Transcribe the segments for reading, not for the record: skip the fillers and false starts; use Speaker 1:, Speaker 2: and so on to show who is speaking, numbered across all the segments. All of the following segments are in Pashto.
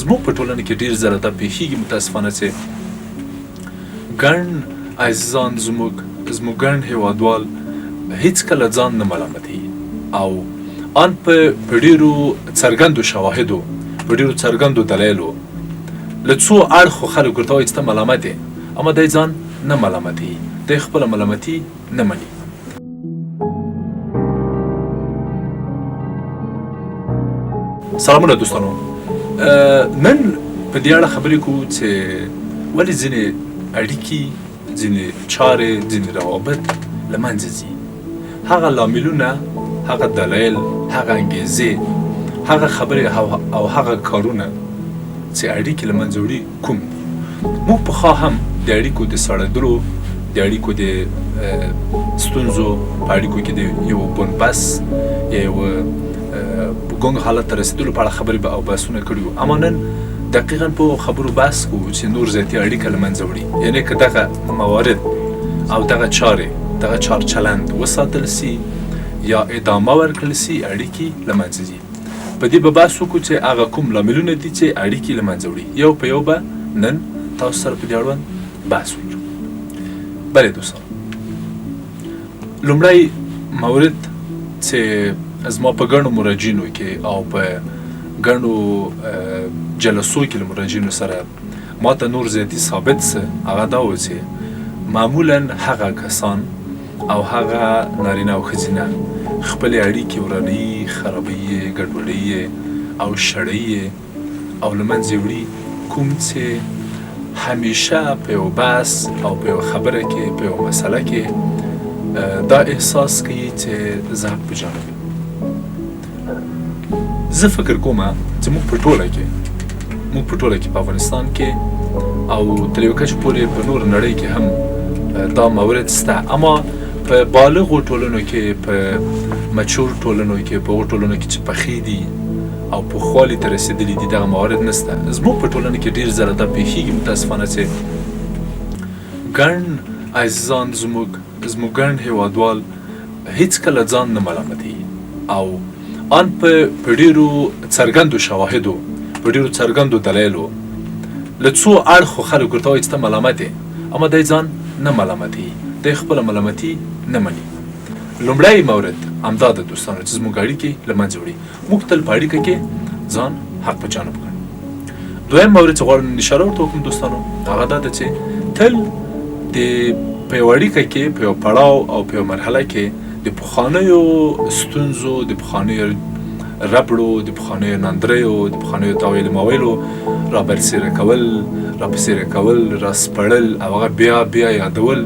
Speaker 1: زموږ په ټولنه کې ډېر ځله دا پېښېږي متاسفانه چې ګڼ عزیزان زموږ ګڼ هېوادوال هېڅکله ځان نه ملامتوي او ان په ډېرو څرګندو شواهدو په ډېرو څرګندو دلایلو له څو اړخو خلک ورته وایي چې ته ملامت یې اما دی ځان نه ملامتوي دی خپله ملامتي نه مني سلامونه دوستانو نن په دې اړه خبرې کوو چې ولې ځینې اړیکې ځینې چارې ځینې روابط له منځه ځي هغه لاملونه هغه دلایل هغه انګیزې هغه خبرې او هغه کارونه چې اړیکې له منځه وړي کوم دي موږ پخوا هم د اړیکو د سړېدلو د اړیکو د ستونزو په اړیکو کې د یو بنبست یا یو ګونګ حالت ته رسېدلو په اړه خبرې او بحثونه کړي وو اما نن دقیقا په خبرو بحث کوو چې نور زیاتې اړیکه له منځه وړي یعنې که دغه موارد او دغه چارې دغه چار چلند وساتل سي یا ادامه ورکړل سي اړیکې له منځه ځي په دې به بحث وکړو چې هغه کوم لاملونه دي چې اړیکې له منځه وړي یو په یو به نن تاسو سره په دې اړوند بحث وکړو بلې دوستان لومړی مورد چې زما په ګڼو مراجعینو کې او په ګڼو جلسو کې له مراجعینو سره ما ته نور زیاتې ثابت څه هغه دا و چې معمولا هغه کسان او هغه نارینه او ښځینه خپلې اړیکې ورانوي خرابوي ګډوډوي او شړوي او له منځه وړي کوم چې همیشه په یو بحث او په یو خبره کې په یو مسله کې دا احساس کوي چې زه حق په جانب یم زه فکر کوم چې موږ په ټوله کې په افغانستان کې او تر یو کچه پورې په نور نړۍ کې هم دا مورد شته اما په بالغو ټولنو کې په مچور ټولنو کې په هغو ټولنو کې چې پخې دي او پخوالي ته رسېدلي دي دغه موارد نشته زموږ په ټولنه کې ډېر ځله دا پېښېږي متاسفانه چې ګڼ عزیزان زموږ ګڼ هېوادوال هېڅکله ځان نه ملامتوي او ان په ډېرو څرګندو شواهدو په ډېرو څرګندو دلایلو له څو اړخو خلک ورته وایي چې ته ملامت یې اما دی ځان نه ملامتوي دی خپله ملامتي نه مني لومړی مورد همدا ده دوستانو چې زموږ اړیکې له منځه وړي موږ تل په اړیکه کې ځان حق په جانب کړو دویم مورد چې غواړم اشاره ورته وکړم دوستانو هغه دا ده چې تل په یو اړیکه کې په یو پړاو او په یو مرحله کې د پخوانیو ستونزو د پخوانیو ربړو د پخوانیو ناندریو د پخوانیو تاویل ماویلو رابرسېره کول راپسېره کول راسپړل او هغه بیا یادول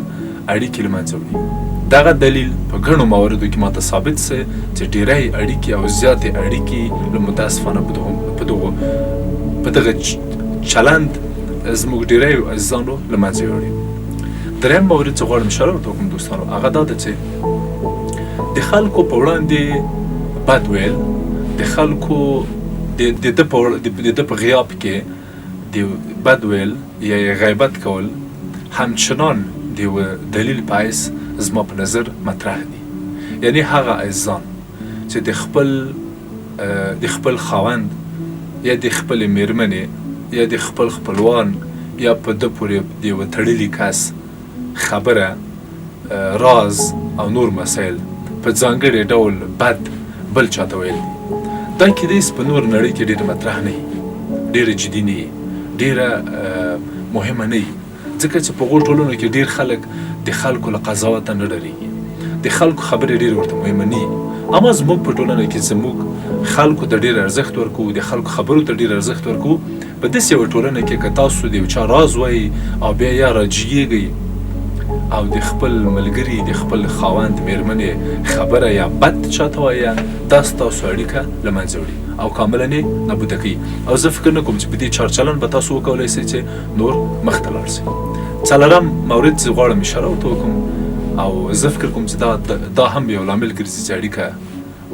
Speaker 1: اړیکې له منځه وړي دغه دلیل په ګڼو مواردو کې ماته ثابت سه چې ډېری اړیکې او زیاتې اړیکې له متاسفانه په دغه چلند زموږ ډېری عزیزانو له منځه وړي درېیم مورد چې غواړم اشاره ورته وکړم دوستانو هغه دا ده چې د خلکو په وړاندې بد ویل د خلکو د ده په غیاب کې د بد ویل یا غیبت کول همچنان د یو دلیل په حیث زما په نظر مطرح دي یعنی هغه عزیزان چې د خپل خاوند یا د خپلې میرمنې یا د خپل خپلوان یا په ده پورې د یوه تړلي کس خبره راز او نور مسایل په ځانګړي ډول بد بل چاته ویل دي دا کیدای شي په نور نړۍ کې ډېره مطرح نه وي ډېره جدي نه وي ډېره مهمه نه وي ځکه چې په هغو ټولنو کې ډېر خلک د خلکو له قضاوته نه ډارېږي د خلکو خبرې ډېرې ورته مهمه نه وي اما زموږ په ټولنه کې زموږ خلکو ته ډېر ارزښت ورکوو د خلکو خبرو ته ډېر ارزښت ورکوو په داسې یوه ټولنه کې که تاسو د یو چا راز وایي او بیا یا راجګېږئ او د خپل ملګري د خپل خاوند میرمنې خبره یا بد چاته وایه دا ستاسو اړیکه له منځه وړي او کاملا یې نابوده کوي او زه فکر نه کوم چې په دې چارچلن به تاسو وکولی شئ چې نور مخته لاړ شئ څلورم مورد چې غواړم اشاره ورته وکړم او زه فکر کوم چې دا هم یو لامل ګرځي چې اړیکه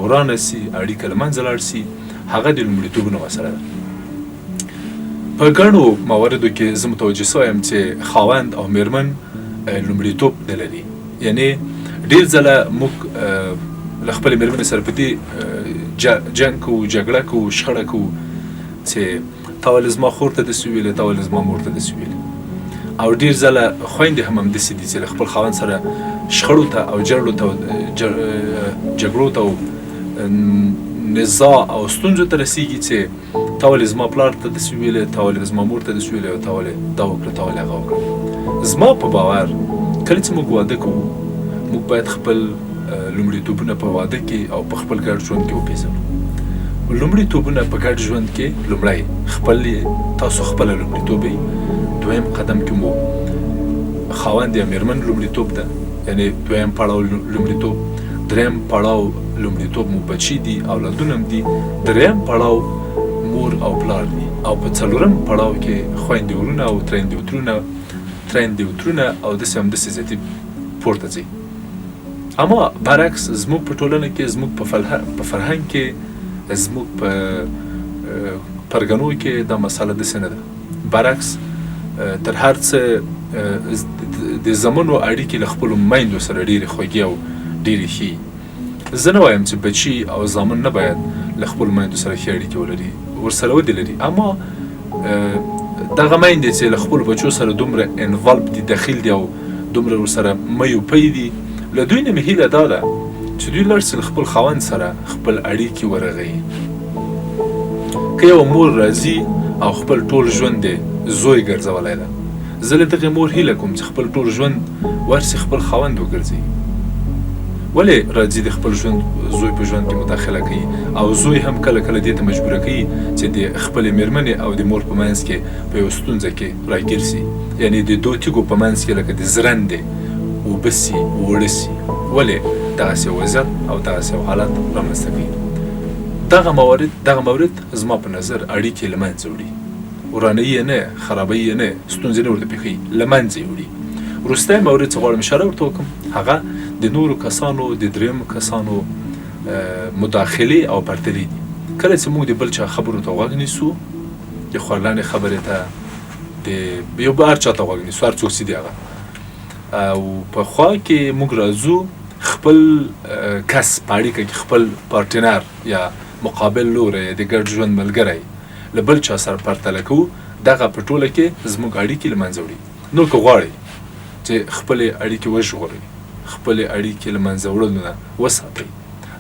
Speaker 1: ورانه سي اړیکه له منځه لاړ سي هغه د لومړیتوبونو مسله ده په ګڼو مواردو کې زه متوجه سوی یم چې خاوند او میرمن لومړیتوب نه لري یعنې ډېر ځله موږ له خپلې میرمنې سره په دې جنګ کوو جګړه کوو شخړه کوو چې تا ولې زما خور ته داسې ویلې، تا ولې زما مور ته داسې ویلې. او ډېر ځله خویندې هم همداسې دي چې له خپل خاوند سره شخړو ته او جګړو ته او نزاع او ستونزو ته رسېږي چې تا ولې زما پلار ته داسې ویلې، تا ولې زما مور ته داسې ویلې، او تا ولې دا وکړه، تا ولې هغه وکړه. زما په باور کله چې موږ واده کوو، موږ باید خپل لومړیتوبونه په واده کې او په خپل ګډ ژوند کې وپېژنو. لومړیتوبونه په ګډ ژوند کې لومړی تاسو خپله لومړیتوب یې، دویم قدم کې مو خاوند یا مېرمن لومړیتوب ده، یعنې دویم پړاو لومړیتوب، دریم پړاو لومړیتوب مو بچي دي، اولادونه هم دي، دریم پړاو مور او پلار دي، او په څلورم پړاو کې خویندې ورونه او ترېندې وترونه او داسې همداسې زیاتې پورته ځي. اما برعکس زموږ په ټولنه کې، زموږ په فرهنګ کې، زموږ په پرګنو کې دا مسله داسې نه ده. برعکس تر هر څه د زامنو اړیکې له خپلو میندو سره ډېرې خوږې او ډېرې ښې. زه نه وایم چې بچي او زامن نه باید له خپلو میندو سره ښې اړیکې ولري، ورسره ودې لري، اما دغه میندې چې له خپلو بچو سره دومره انوالو دي، دخیل دي او دومره ورسره می و پی دي، له دوی نه مې هیله دا ده چې دوی لاړ شي له خپل خاوند سره خپل اړیکې ورغوي. که یوه مور راځي او خپل ټول ژوند یې زوی ګرځولی ده، زه له دغې مور هیله کوم چې خپل ټول ژوند ورسي خپل خاوند وګرځوي. ولې راځي د خپل زوی په ژوند کې مداخله کوي، او زوی هم کله کله دې ته مجبوره کوي چې د خپلې مېرمنې او د مور په منځ کې په یوه ستونزه کې راګیر سي، یعنې د دوه تیږو په منځ کې لکه د زرندې اوبه سي، اوړه سي. ولې دغسې وضعیت او دغسې حالت رامنځته کوي. دغه مورد زما په نظر اړیکې له منځه وړي، ورانوي یې نه، خرابوي یې نه، ستونزې نه ورته پېښوي، له منځه یې وړي. وروستی مورد چې غواړم اشاره ورته وکړم، هغه د نورو کسانو، د دریمو کسانو مداخلې او پرتلې دي. کله چې موږ د بل چا خبرو ته غوږ نیسو، د خورلنې خبرې ته، د یو هر چا ته غوږ نیسو، هر څوک چې دی هغه، او په خوا کې موږ راځو خپل کس په اړیکه کې خپل پارټنر یا مقابل لوری د ګډ ژوند ملګری له بل چا سره پرتله کوو، دغه په ټوله کې زموږ اړیکې له منځه وړي. نو که غواړئ چې خپلې اړیکې وژغورئ، خپلې اړیکې له منځه وړلو نه وساتئ،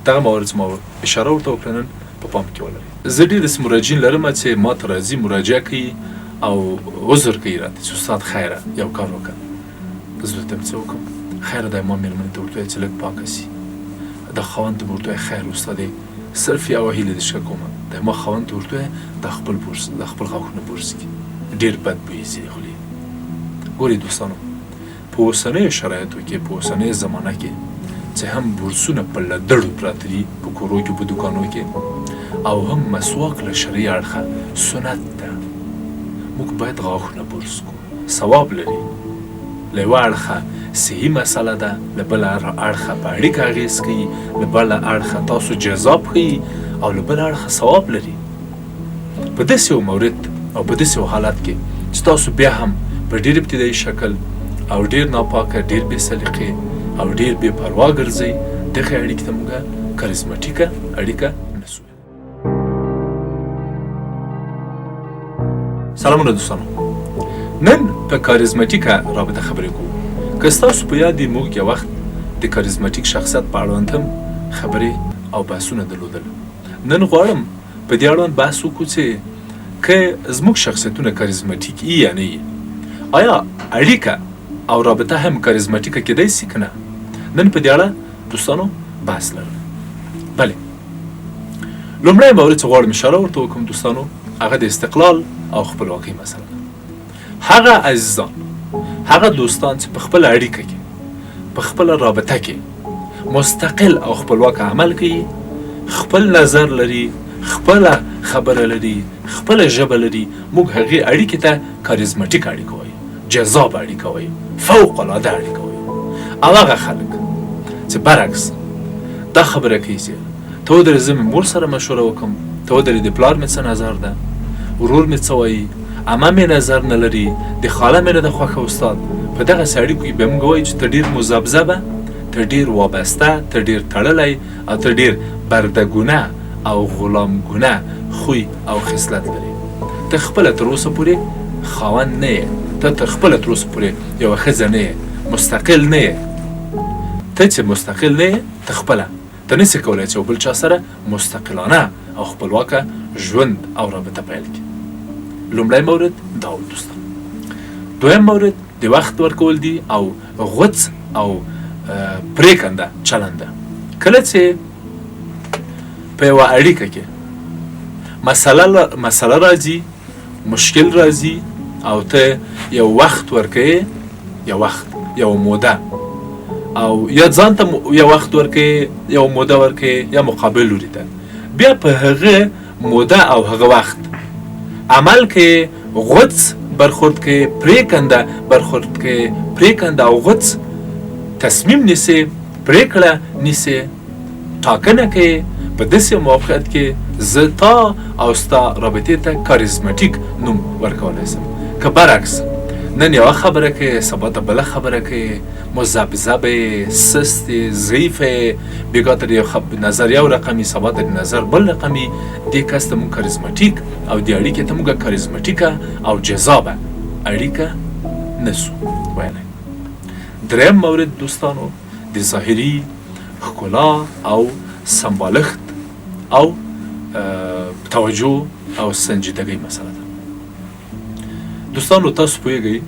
Speaker 1: دغه موارد چې ما اشاره ورته وکړه نن په پام کې ولرئ. زه ډېر داسې مراجعین لرم چې ما ته راځي، مراجعه کوي او عذر کوي راته چې استاد خیره یو کار وکړه. زه ورته څه وکړم؟ خیره دی، ما مېرمنې ته ورته وایي چې لږ پاکه سي. د خاوند ته مې ورته وایي خیر استادې صرف یوه هیله دې شکه کومه، د ما خاوند ته ورته وایي دا خپل غاښونه برس کړي، ډېر بد بوی ځي د خولې. ګورئ دوستانو، په اوسنیو شرایطو کې، په اوسنۍ زمانه کې چې هم برسونه په لدړو پراته دي په کورو کې، په دوکانو کې، او هم مسواک له شرعي اړخه سنت ده، موږ باید غاښونه برس کړو، ثواب لري. له یوه اړخه صحي مسله ده، له بله اړخه په اړیکه اغېز کوي، له بله اړخه تاسو جذاب ښیي، او له بله اړخه ثواب لري. په داسې یو مورد او په داسې یو حالت کې چې تاسو بیا هم په ډېر ابتدایي شکل او ډېر ناپاکه، ډېر بې سلیقې او ډېر بې پروا ګرځئ، دغې اړیکې ته موږ کاریزماټیکه اړیکه نسو. سلامونه دوستانو، نن په کاریزماټیکه رابطه خبرې کوو. که ستاسو په یاد وي، موږ یو وخت د کاریزماټیک شخصیت په اړوند هم خبرې او بحثونه درلودل. نن غواړم په دې اړوند بحث وکړو چې که زموږ شخصیتونه کاریزماټیک یي یا نه یي، آیا اړیکه او رابطه هم کاریزماټیکه کیدای سي که نه؟ نن په دې اړه دوستانو بحث لرم. بلې، لومړی مورد چې غواړم اشاره ورته وکړم دوستانو، هغه د استقلال او خپلواکۍ مسله ده. هغه عزیزان، هغه دوستان چې په خپله اړیکه کې، په خپله رابطه کې مستقل او خپلواک عمل کوي، خپل نظر لري، خپله خبره لري، خپله ژبه لري، موږ هغې اړیکې ته کاریزماټیک اړیکه وایو، جذاب اړیکه وایو، فوق العاده اړیکه وایو. او هغه خلک چې برعکس دا خبره کوي چې ته ودرې زه مې مور سره مشوره وکړم، ته ودرې د پلار مې څه نظر ده، ورور مې څه وایي، عمه مې نظر نه لري، د خاله مې نه ده خوښه استاد. په دغسې اړیکو کې به موږ وایو چې ته ډېر مذبذبه، ته ډېر وابسته، ته ډېر تړلی، او ته ډېر بردهګونه او غلامګونه خوی او خصلت لري. ته خپله تر اوسه پورې خاوند نه یې، ته تر خپله تر اوسه پورې یوه ښځه نه یې، مستقل نه یې. ته چې مستقل نه یې، ته خپله ته نسې کولی چې یو بل چا سره مستقلانه او خپلواکه ژوند او رابطه پیل کړي. لومړی مورد دا و دوستان. دویم مورد د وخت ورکول دي او غوڅ او پرېکنده چلند ده. کله چې په یوه اړیکه کې مسله راځي، مشکل راځي او ته یو وخت ورکوې، یو موده، او یا ځان ته یو وخت ورکوې، یو موده ورکوې، یا مقابل لوري ته، بیا په هغه موده او هغه وخت عمل کې غوڅ برخورد کې، پرېکنده برخورد کې، پرېکنده او غوڅ تصمیم نیسې، پرېکړه نیسې، ټاکنه کوې په داسې موقعیت کې زه تا او ستا رابطې ته کاریزماټیک نوم ورکولی شم. که برعکس نن یوه خبره کوې، سبا ته بله خبره کوې، مذبذب یې، سست یې، ضعیف یې، بېګا ته د نظر یو رقمي، سبا ته د نظر بل رقمي، دې کس ته موږ کاریزماټیک او دې اړیکې ته موږ کاریزماټیکه او جذابه اړیکه نه سو ویلی. دریم مورد دوستانو د ظاهري ښکلا او سمبالښت او توجه او سنجیدګۍ مسله ده. دوستانو تاسو پوهیږئ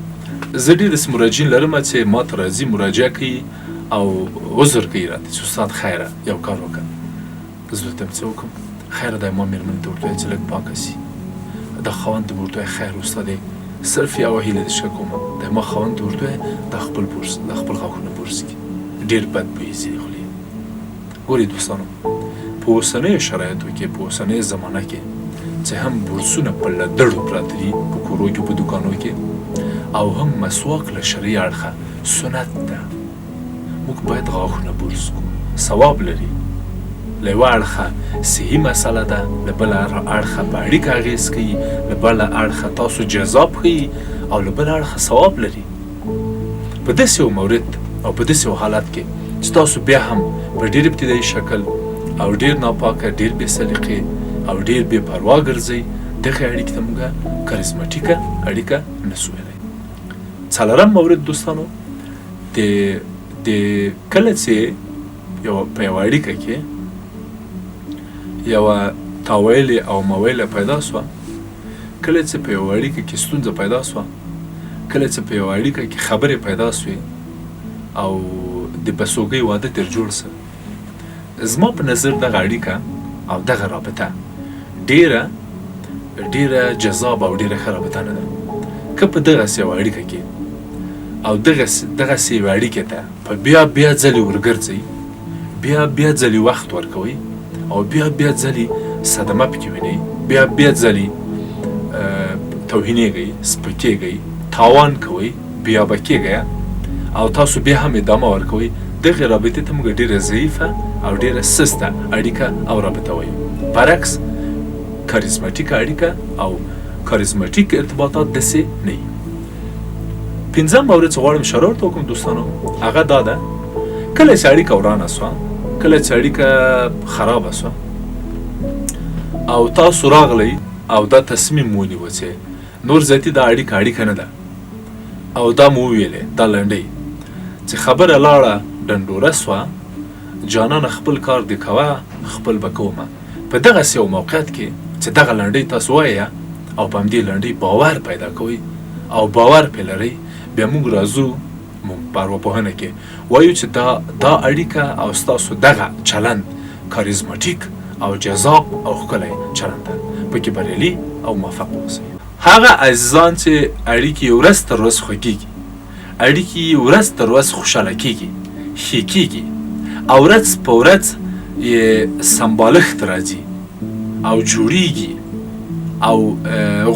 Speaker 1: زه ډېر داسې مراجعین لرم چې ما ته راځي، مراجعه کوي او عذر کوي راته چې استاد خیره یو کار وکړه. زه ورته څه وکړم؟ خیره دی ما مېرمنې ته ورته وایي چې لږ پاکه سي. دا خاوند ته مې ورته وایي خیر استادې صرف یوه هیله دې شته کومه، دی ما خاوند ته ورته وایي دا خپل غاښونه برس کړي، ډېر بد بوی ځي خولې. ګورئ دوستانو په اوسنیو شرایطو کې، په اوسنۍ زمانه کې چې هم برسونه په لدړو پراته دي په کورو کې، په دوکانو کې، او هم مسواک له شرعي اړخه سنت ده. موږ باید غاښونه برس کړو، ثواب لري. له یوه اړخه صحي مسله ده، له بله اړخه په اړیکه اغېز کوي، له بله اړخه تاسو جذاب ښیي، او له بله اړخه ثواب لري. په داسې یو مورد او په داسې یو حالت کې چې تاسو بیا هم په ډېر ابتدایي شکل او ډېر ناپاکه، ډېر بې سلیقې او ډېر بې پروا ګرځئ، دغې اړیکې ته موږ کاریزماټیکه اړیکه نه سو ویلی. څلورم مورد دوستانو د کله چې په یوه اړیکه کې یوه تاویلې او مویله پیدا سوه، کله چې په یوه اړیکه کې ستونزه پیدا سوه، کله چې په یوه اړیکه کې خبرې پیدا سوې او د بسوګۍ واده تر جوړ سه، زما په نظر دغه اړیکه او دغه رابطه ډېره جذاب او ډېره ښه رابطه نه ده. که په دغسې یوه اړیکه کې او دغسې یوې اړیکې ته په بیا ځلې ورګرځئ، بیا ځلې وخت ورکوئ او بیا ځلې صدمه پکې وینئ، بیا ځلې توهینېږئ، سپکېږئ، تاوان کوئ، بیابه کېږئ او تاسو بیا هم ادامه ورکوئ، دغې رابطې ته موږ ډېره ضعیفه او ډېره سسته اړیکه او رابطه وایو. برعکس کاریزماټیکه اړیکه او کاریزماټیک ارتباطات داسې نه وي. پنځم مورد چې غواړم اشاره ورته وکړم دوستانو، هغه دا ده کله چې اړیکه ورانه سوه، کله چې اړیکه خرابه سوه او تاسو راغلی او دا تصمیم ونیوه چې نور ذاتي دا اړیکه نه ده او دا مو وویلې دا لنډۍ چې خبره لاړه ډنډوره سوه، جانانه خپل کار دې کوه خپل به کومه. په دغسې یو موقعیت کې چې دغه لنډۍ تاسو وایه او په همدې لنډۍ باور پیدا کوئ او باور پرې لرئ، بیا موږ راځو موږ په ارواپوهنه کې وایو چې دا اړیکه او ستاسو دغه چلند کاریزماټیک او جذاب او ښکلی چلند ده، پکې بریالي او موفق اوسئ. هغه عزیزان چې اړیکې ورځ تر ورځ خوږېږي، اړیکې ورځ تر ورځ خوشحاله کېږي، ښې کېږي او ورځ په ورځ یې سمبالښت راځي او جوړیږي او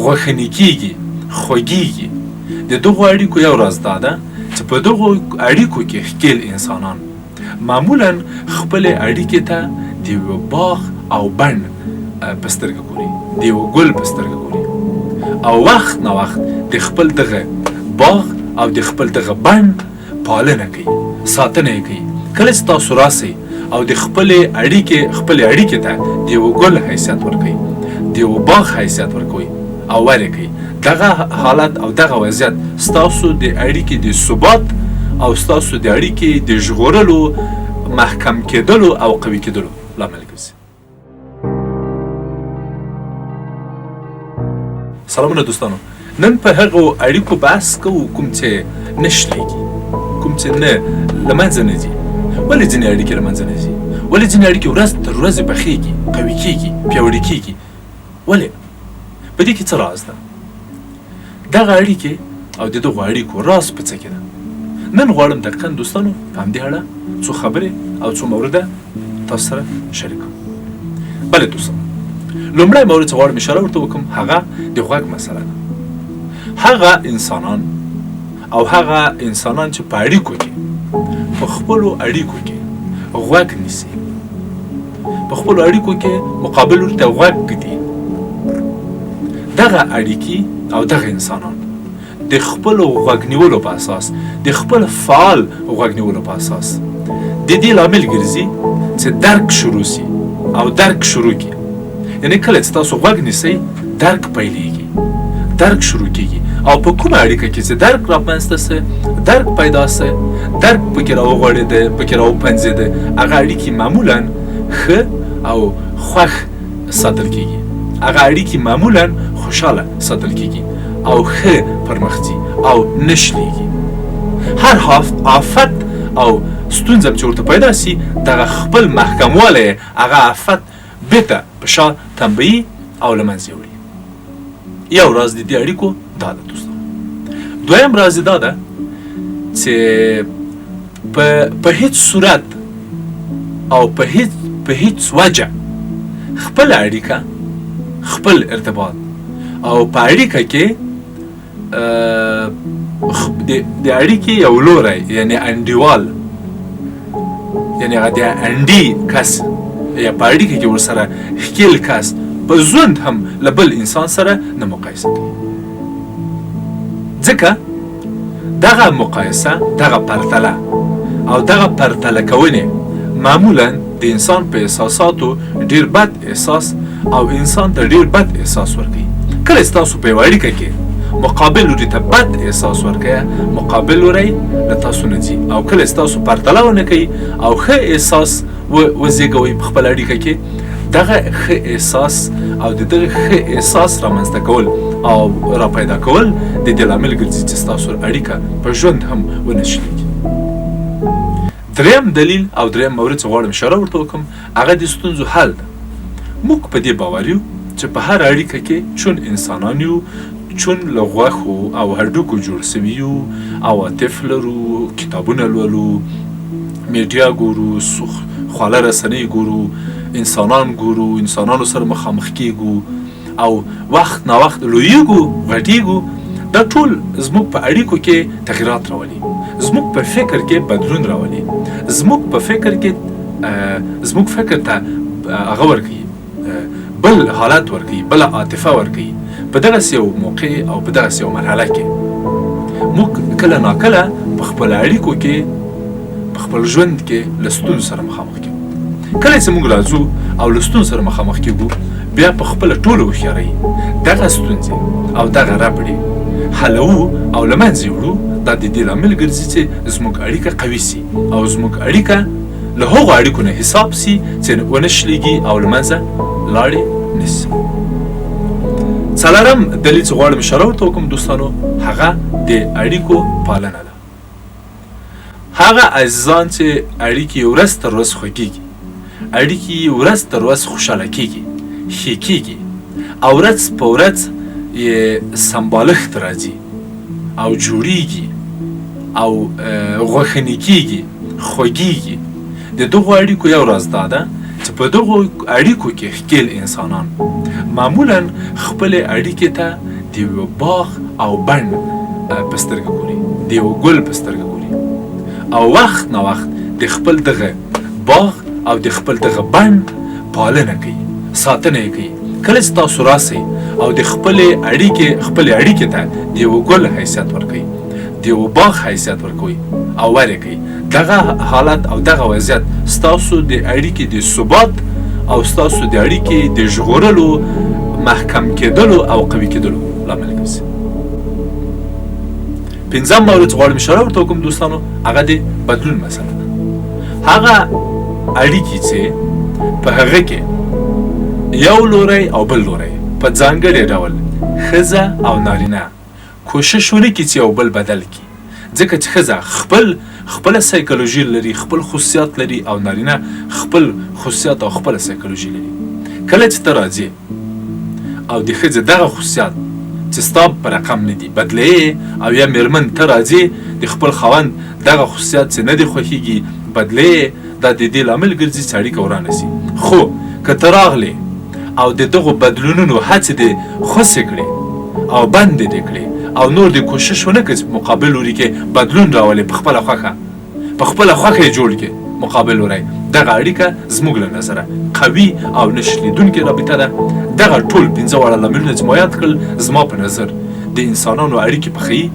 Speaker 1: غوښنې کېږي، خوږېږي. د دغو اړیکو یو راز دا ده چې په دغو اړیکو کې ښکېل انسانان معمولا خپلې اړیکې ته د یوه باغ او بڼ په سترګه ګوري، د یوه ګل په سترګه ګوري او وخت نه وخت د خپل دغه باغ او د خپل دغه بڼ پالنه کوي، ساتنه یې کوي. کله چې تاسو راسئ او د خپلې اړیکې ته د یوه ګل حیثیت ورکوئ، د یوه باغ حیثیت ورکوئ او ولې کوي دغه حالت او دغه وضعیت ستاسو د اړیکې د ثبات او ستاسو د اړیکې د ژغورلو محکم کېدلو او قوي کېدلو لامل ګرځي. سلامونه دوستانو، نن په هغو اړیکو بحث کوو کوم چې نه شلېږي، کوم چې نه له منځه نه ځي. ولې ځینې اړیکې له منځه نه ځي؟ ولې ځینې اړیکې ورځ تر ورځې پخېږي، قوي کېږي، پیاوړې کېږي؟ ولې؟ په دې کې څه راز ده؟ دغه اړیکې او د دغو اړیکو راز په څه کې ده؟ نن غواړم دقیقاً دوستانو په همدې اړه څو خبرې او څو مورده تاسو سره شریکوم. بله دوستانو، لومړی مورد چې غواړم اشاره ورته وکړم هغه د غوږ مسله ده. هغه انسانان چې په اړیکو کې په خپلو اړیکو کې غوږ نیسي، په خپلو اړیکو کې مقابل ورته غوږ ږدي، دغه اړیکې او دغه انسانان د خپلو غوږ نیولو په اساس، د خپل فعال غوږ نیولو په اساس د دې لامل ګرځي چې درک شروع سي او درک شروع کړي. یعنې کله چې تاسو غوږ نیسئ درک پیلېږي، درک شروع کېږي او په کومه اړیکه کې چې درک رامنځته سي، درک پیدا سي، درک پکې راوغوړېده، پکې راوپنځېده، هغه اړیکې معمولا ښه او خوښ ساتل کېږي، هغه اړیکې معمولا خوشحاله ساتل کېږي او ښه پرمخ ځي او نه شلېږي. هر آفت او ستونزه چې ورته پیدا سي دغه خپل محکموالی هغه آفت بېرته په شا تنبیي او له منځه وړي. یو راز د دې اړیکو دا ده دوستانو. دویم راز دا ده چې په هیڅ صورت او په هیڅ وجه خپل اړیکه، خپل ارتباط او په اړیکه کې د اړیکې یو لوری یعنې انډیوال، یعنې هغه د انډي کس یا په اړیکه کې ورسره ښکېل کس په ژوند هم له بل انسان سره نه مقایسه کوي. ځکه دغه مقایسه، دغه پرتله او دغه پرتله کونې معمولا د انسان په احساساتو ډېر بد احساس او انسان ته ډېر بد احساس ورکوي. کله چې تاسو په یوه اړیکه کې مقابل لوري ته بد احساس ورکوي، مقابل لوری له تاسو نه ځي، او کله چې تاسو پرتله ونه کوئ او ښه احساس وزېږوئ په خپله اړیکه کې، دغه ښه احساس او د دغه ښه احساس رامنځته کول او را پیدا کول د دې لامل ګرځي چې ستاسو اړیکه په ژوند هم ونه شلېږي. دریم دلیل او دریم مورد چې غواړم اشاره ورته وکړم هغه د ستونزو حل ده. موږ په دې باور یو چې په هر اړیکه کې چون انسانان یو، چون له غوښو او هډوکو جوړ سوي یو، عواطف لرو، کتابونه لولو، میډیا ګورو، خواله رسنۍ ګورو، انسانان ګورو، انسانانو سره مخامخ کېږو او وخت ناوخت لویږو، غټېږو. دا ټول زموږ په اړیکو کې تغیرات راولي، زموږ په فکر کې بدلون راولي، زموږ په فکر کې زموږ فکر ته هغه ورکوي، بل حالت ورکوي، بله عاطفه ورکوي. په دغسې یو موقع او په دغسې یو مرحله کې موږ کله ناکله په خپل اړیکو کې، په خپل ژوند کې له ستونزو سره مخامخ کېږو. کله چې موږ راځو او له ستونزو سره مخامخ کېږو، بیا په خپله ټوله هوښیارۍ دغه ستونزې او دغه ربړې حلوو او له منځه یې وړو. دا د دې لامل ګرځي چې زموږ اړیکه قوي سي او زموږ اړیکه له هغو اړیکو نه حساب سي چې ونه شلېږي او له منځه لاړې نه سي. څلورم دلیل چې غواړم اشاره ورته وکړم دوستانو هغه د اړیکو پالنه ده. هغه عزیزان چې اړیکې ورځ تر ورځ خوږېږي، اړیکې ورځ تر ورځ خوشحاله کېږي، ښې کېږي او ورځ په ورځ یې سمبالښت راځي او جوړېږي او غوښنې کېږي، خوږېږي. د دغو اړیکو یو راز دا ده چې په دغو اړیکو کې ښکېل انسانان معمولا خپلې اړیکې ته د یوه باغ او بڼ په سترګه ګوري، د یوه ګل په سترګه ګوري او وخت نه وخت د خپل دغه باغ او د خپل دغه بڼ پالنه کوي، ساتنه یې کوي. کله چې تاسو راسئ او د خپلې اړیکې ته د یوه ګل حیثیت ورکوئ، د یوه باغ حیثیت ورکوئ او ولې کوئ، دغه حالت او دغه وضعیت ستاسو د اړیکې د ثبات او ستاسو د اړیکې د ژغورلو، محکم کېدلو او قوي کېدلو لامل ګرځي. پنځم مورد غواړم اشاره ورته وکړم دوستانو، هغه د بدلون مسله ده. هغه اړیکې چې په هغه کې یو لوری او بل لوری په ځانګړي ډول ښځه او نارینه کوشش ونه کړي چې یو بل بدل کړي، ځکه چې ښځه خپله سایکولوژي لري، خپل خصوصیات لري، او نارینه خپل خصوصیات او خپله سایکولوژي لري. کله چې ته راځې او د ښځې دغه خصوصیات چې ستا په رقم نه دي بدلې، او یا مېرمن ته راځې د خپل خاوند دغه خصوصیات چې نه دي خوښېږي بدلې، دا د دې لامل ګرځي چې اړیکه ورانه سي. خو که ته راغلې او د دغو بدلونونو هڅې دې خوسې کړې او بندې دې کړې او نور دې کوشش ونه کړې چې مقابل لوري کې بدلون راولې، په خپله خوښه یې جوړ کړې مقابل لوری، دغه اړیکه زموږ له نظره قوي او نه شلېدونکې رابطه ده. دغه ټول پنځه واړه لاملونه چې ما یاد کړل زما په نظر د انسانانو اړیکې پخوي،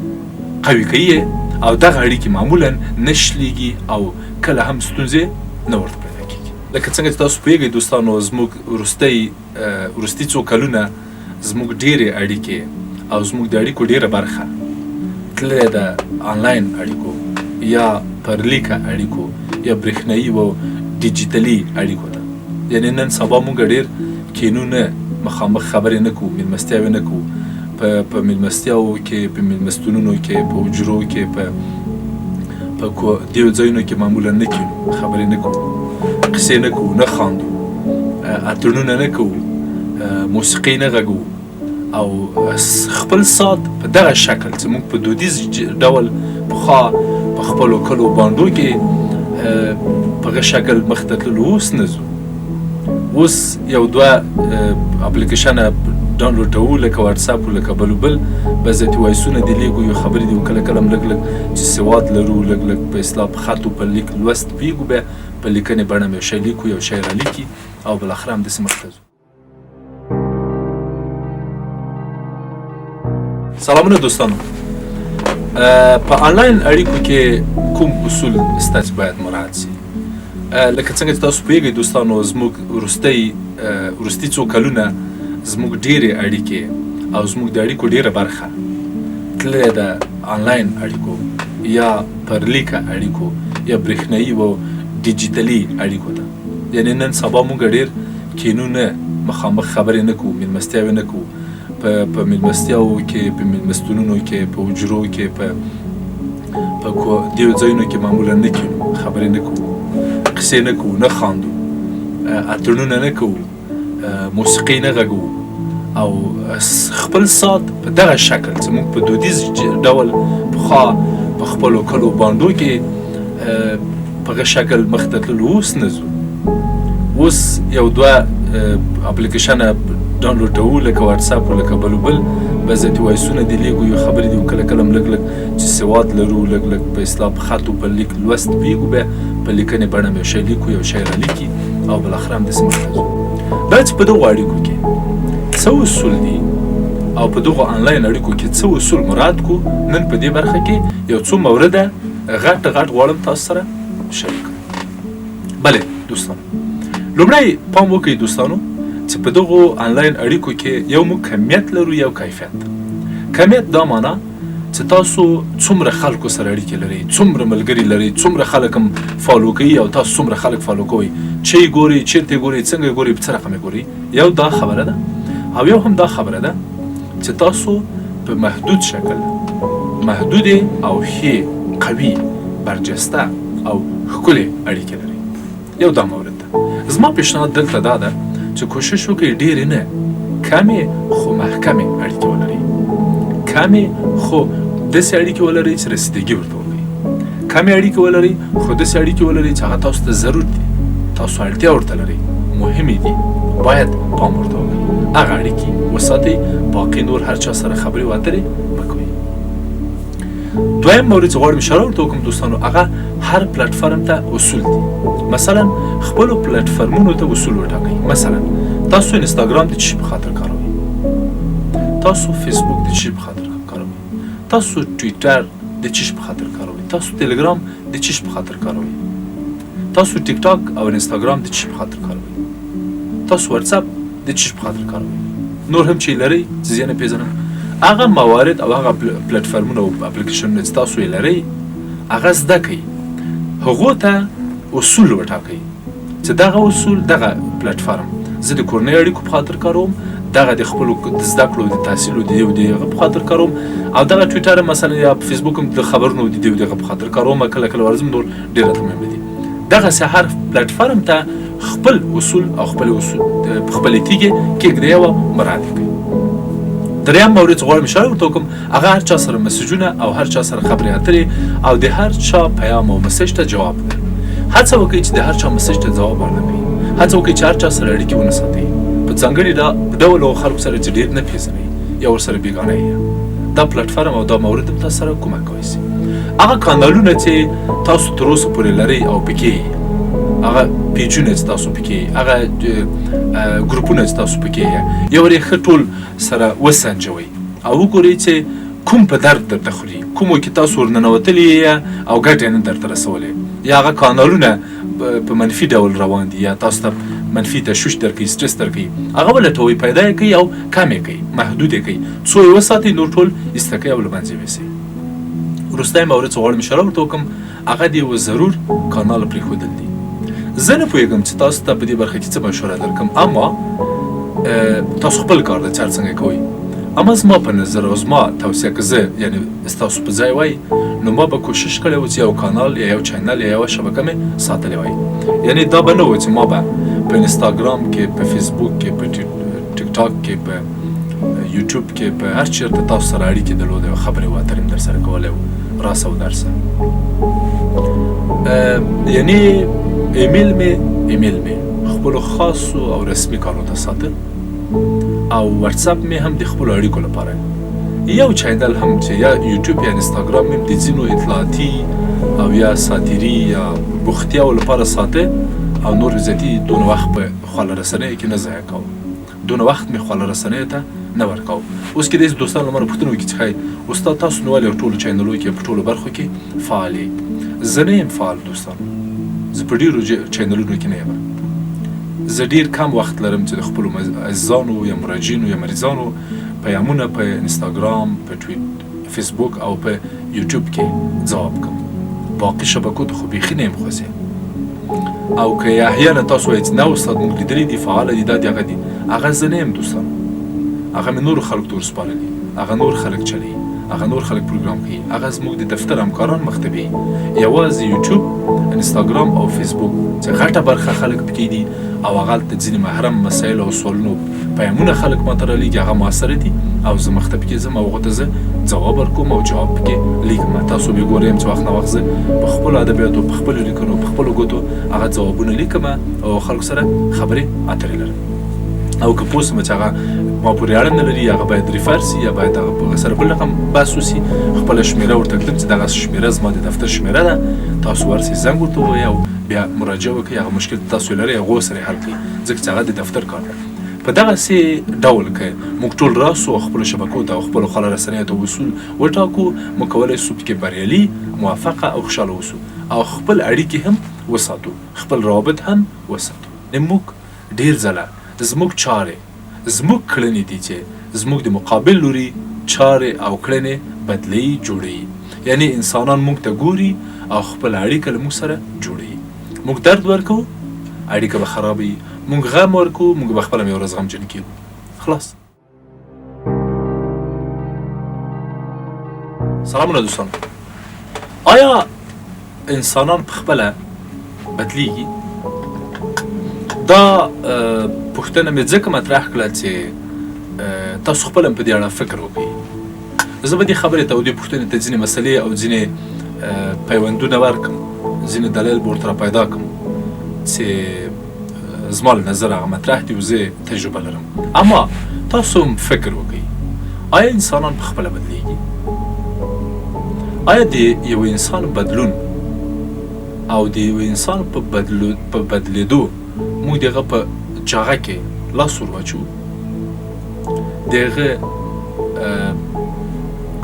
Speaker 1: قوي کوي، او دغه اړیکې معمولا نه شلېږي او کله هم ستونزې نه ورته پیدا کېږي. لکه څنګه چې تاسو پوهېږئ دوستانو، زموږ وروستي څو کلونه زموږ ډېرې اړیکې او زموږ د اړیکو ډېره برخه تللې ده آنلاین اړیکو یا پر لیکه اړیکو یا برېښنایي و ډیجیټلي اړیکو ته. یعنې نن سبا موږ ډېر کینو نه، مخامخ خبرې نه کوو، مېلمستیاوې نه کوو، په مېلمستیاوو کې، په مېلمستونونو کې، په حجرو کې، په دې ځایونو کې معمولا نه کینو، خبرې نه کوو، قصې نه کوو، نه خاندو، اتڼونه نه کوو، موسیقي نه غږوو، او خپل ساعت په دغه شکل چې موږ په دودیز ډول پخوا په خپلو کلو بانډو کې په هغه شکل مخې ته تللو، اوس نه ځو. اوس یو دوه اپلیکیشنه ډاونلوډوو، لکه واټساپ لکه بل وبل، بعضې وایسونه دې لیږو، یو خبرې دې کله کله هم لږ چې سواد لرو، لږ په اصطلاح په خط او په لیک لوست پوهېږو، بیا په لیکنې بڼه یو شی لیکو، یو شی رالیکي، او بالاخره همداسې مخته ځو. سلامونه دوستانو. په آنلاین اړیکو کې کوم اصول سته چې باید مراعات شي؟ لکه څنګه چې تاسو پوهېږئ دوستانو، زموږ وروستي څو کلونه زموږ ډېرې اړیکې او زموږ د اړیکو ډېره برخه تللې ده آنلاین اړیکو یا پر لیکه اړیکو یا برېښنایي و ډیجیټلي اړیکو ته. یعنې نن سبا موږ ډېر کینو نه، مخامخ خبرې نه کوو، مېلمستیاوې نه کوو، په مېلمستیاوو کې، په مېلمستونونو کې، په حجرو کې، په دې ځایونو کې معمولا نه کینو، خبرې نه کوو، قصې نه کوو، نه خاندو، اتڼونه نه کوو، موسیقي نه غږوو، او خپل ساعت په دغه شکل چې موږ په دودیز ډول پخوا په خپلو کلو بانډو کې په هغه شکل مخې ته تللو، اوس نه ځو. اوس یو دوه اپلیکیشنه ډاونلوډوو، لکه واټساپ لکه بل وبل، بعضې وایسونه دې لیږو، یو خبرې دې کله کله هم لږ چې سواد لرو، لږ په اصطلاح په خط او په لیک لوست پوهېږو، بیا په لیکنې بڼه یو شی لیکو، یو شی رالیکي، او بالاخره همداسې مخته ځو. دا چې په دغو اړیکو کې څه اصول دي او په دغو آنلاین اړیکو کې څه اصول مراعات کړو، نن په دې برخه کې یو څو مورده غټ غواړم تاسو سره شریک کړم. بله دوستانو، لومړی پام وکړئ دوستانو چې په دغو آنلاین اړیکو کې یو موږ کمیت لرو، یو کیفیت. کمیت دا معنا چې تاسو څومره خلکو سره اړیکې لرئ، څومره ملګري لرئ، څومره خلک هم فالو کوي، او تاسو څومره خلک فالو کوئ، چې یې ګورئ، چېرته یې ګورئ، څنګه یې ګورئ، په څه رقم یې ګورئ. یو دا خبره ده، او یو هم دا خبره ده چې تاسو په محدود شکل محدودې او ښې، قوي، برجسته او ښکلې اړیکې لرئ. یو دا مورد ده. زما پیشنهاد دلته دا ده چې کوشش وکړئ ډېرې نه، کمې خو محکمې اړیکې ولرئ. کمې خو داسې اړیکې ولرئ چې رسیدګي ورته وکړئ. کمې اړیکې ولرئ خو داسې اړیکې ولرئ چې هغه تاسو ته ضرور دي، تاسو اړتیا ورته لرئ، مهمې دي، باید پام ورته وکړئ. هغه اړیکې وساتئ، باقي نور هر چا سره خبرې اترې مه کوئ. دویم مورد چې غواړم اشاره ورته وکړم دوستانو، هغه هر پلیټفارم ته اصول دي. مثلا خپلو پلیټفارمونو ته اصول وټاکئ. مثلا تاسو انستاګرام د څه شي په خاطر کاروئ، تاسو فیسبوک د څه شي په خاطر کاروئ، تاسو ټویټر د څه شي په خاطر کاروئ، تاسو ټلګرام د څه شي په خاطر کاروئ، تاسو ټیک ټاک او انستاګرام د څه شي په خاطر کاروئ، تاسو واتساپ د څه شي په خاطر کاروئ، نور هم چې لرئ چې زه نه پېژنم، هغه موارد او هغه پلیټفارمونه او اپلیکیشنونه چې تاسو یې لرئ هغه زده کړئ، هغو ته اصول وټاکئ چې دغه اصول دغه پلیټفارم زه د کورنۍ اړیکو په خاطر کاروم، دغه د خپلو د زده کړو د تحصیل او د دې او دغه په خاطر کاروم، او دغه ټویټر مثلا یا په فیسبوک هم د خبرونو د دې او دغه په خاطر کاروم، کله کله ورځم نور ډېر راته مهم دي. دغسې هر پلیټفارم ته خپل اصول او خپلې تیږې کېږدئ او مراعات یې کړئ. دریم مورد چې غواړم اشاره ورته وکړم هغه هر چا سره مسیجونه او هر چا سره خبرې اترې او د هر چا پیام او مسیج ته جواب دی. هڅه وکړئ چې د هر چا مسیج ته ځواب ورنکړئ. هڅه وکړئ چې هر چا سره اړیکې ونه ساتئ په ځانګړي ډول هغو خلکو سره چې ډېر نه پېژنئ یا ورسره بېګانه یې. دا پلیټفارم او دا مورد هم تاسو سره کومک کولی شي. هغه کانالونه چې تاسو تر اوسه پورې لرئ او پکې هغه پیجونه چې تاسو پکې هغه ګروپونه چې تاسو پکې یو وارې ښه ټول سره وسنجوئ او وګورئ چې کوم په درد درته خوري، کومو کې تاسو ورننوتلي یې او ګټه یې نه درته رسولې، یا هغه کانالونه په منفي ډول روان دي یا تاسو ته منفي تشویش درکوي، سټرس درکوي، هغه ولټوئ، پیدا یې کړئ او کم یې کړئ، محدود یې کړئ، څو یې وساتئ نور ټول ایسته کړئ او له منځه یې یوسئ. وروستی مورد چې غواړم اشاره ورته وکړم هغه د یوه ضرور کانال پرېښودل دي. زه نه پوهېږم چې تاسو ته په دې برخه کې څه مشوره درکړم، اما تاسو خپل کار دی چې هر څنګه کوئ، اما زما په نظر او زما توصیه که زه یعنې ستاسو په ځای وای نو ما به کوشش کړی و چې یو کانال یا یو چینل یا یوه شبکه مې ساتلی وای. یعنې دا به نه و چې ما به په انستاګرام کې، په فیسبوک کې، په ټیک ټاک کې، په یوټیوب کې، په هر چېرته تاسو سره اړیکې درلودې او خبرې او اترې مې در سره کولی و راسه او درسه. یعنې ایمیل مې خپلو خاصو او رسمي کارو ته ساته او واتساپ مې هم د خپلو اړیکو لپاره، یو چینل هم چې یا یوټیوب یا انستاګرام مې د ځینو اطلاعاتي او یا ساتیري یا بوختیاو لپاره ساته او نور زیاتي دونه وخت په خواله رسنیو کې نه ضایع کوم، دونه وخت مې خواله رسنیو ته نه ورکوم. اوس کې داسې دوستانو له مانه پوښتنه وکړي چې ښایي استاد تاسو نو ولې ټولو چینلونو کې په ټولو برخو کې فعال یې؟ زه نه یم فعال دوستانو، زه په ډېرو چینلونو کې نه یم. زه ډېر کم وخت لرم چې د خپلو عزیزانو یا مراجعینو یا مریضانو پیامونه په انستاګرام، په فیسبوک او په یوټیوب کې ځواب کړم. باقي شبکو ته خو بیخي نه یم خوځې. او که احیانا تاسو وایئ چې نه استاد موږ لیدلي دي فعاله دي دا دي هغه دي، هغه زه نه یم دوستانو، هغه مې نورو خلکو ته ورسپارلي، هغه نور خلک چلوي، هغه نور خلک پروګرام کوي، هغه زموږ د دفتر همکاران مختبي. یوازې یوټیوب، انستاګرام او فیسبوک چې غټه برخه خلک پکې دي او هغه هلته ځینې محرم مسایل او سوالونو پیامونه خلک ماته رالیږي هغه مؤثره دي او زه مختبي کې ځم او هغو ته زه ځواب ورکوم او جواب پکې لیکم. تاسو بې ګورئ چې وخت نه وخت زه په خپلو ادبیاتو، په خپلو لیکنو، په خپلو ګوتو هغه ځوابونه لیکم او خلکو سره خبرې اترې لرم. او که پوه سم چې هغه ما پورې اړه نه لري، هغه باید ریفر سي یا باید هغه په سره بل رقم بحث وسي، خپله شمېره ورته کړم چې دغه شمېره زما د دفتر شمېره ده، تاسو ورسئ زنګ ورته ووایئ او بیا مراجعه وکړئ، هغه مشکل تاسو لرئ هغو سره یې حل کړئ، ځکه چې هغه د دفتر کار دی. په دغسې ډول که موږ ټول راسو او خپلو شبکو ته او خپلو خواله رسنیو ته اصول وټاکو، موږ کولی سو پکې بریالي، موفقه او خوشحاله اوسو او خپل اړیکې هم وساتو، خپل روابط هم وساتو. موږ ډېر ځله زموږ چارې، زموږ کړنې دي چې زموږ د مقابل لوري چارې او کړنې بدلوي، جوړوي. یعنې انسانان موږ ته ګوري او خپل اړیکه له موږ سره جوړوي. موږ درد ورکوو، اړیکه به خرابوي، موږ غم ورکوو، موږ به خپله یو ورځ غمجن کېږو. خلاص. سلامونه دوستان. آیا انسانان په خپله بدلیږي؟ دا پوښتنه مې ځکه مطرح کړه چې تاسو خپله هم په دې اړه فکر وکړئ. زه به دې خبرې ته او دې پوښتنې ته ځینې مسلې او ځینې پیوندونه ورکړم، ځینې دلایل به ورته راپیدا کړم چې زما له نظره هغه مطرح دي او زه تجربه لرم. اما تاسو هم فکر وکړئ، آیا انسانان په خپله بدلیږي؟ آیا د یو انسان بدلون او د یو انسان په بدلیدو موږ د هغه په جاغه کې لاس ور واچوو، د هغه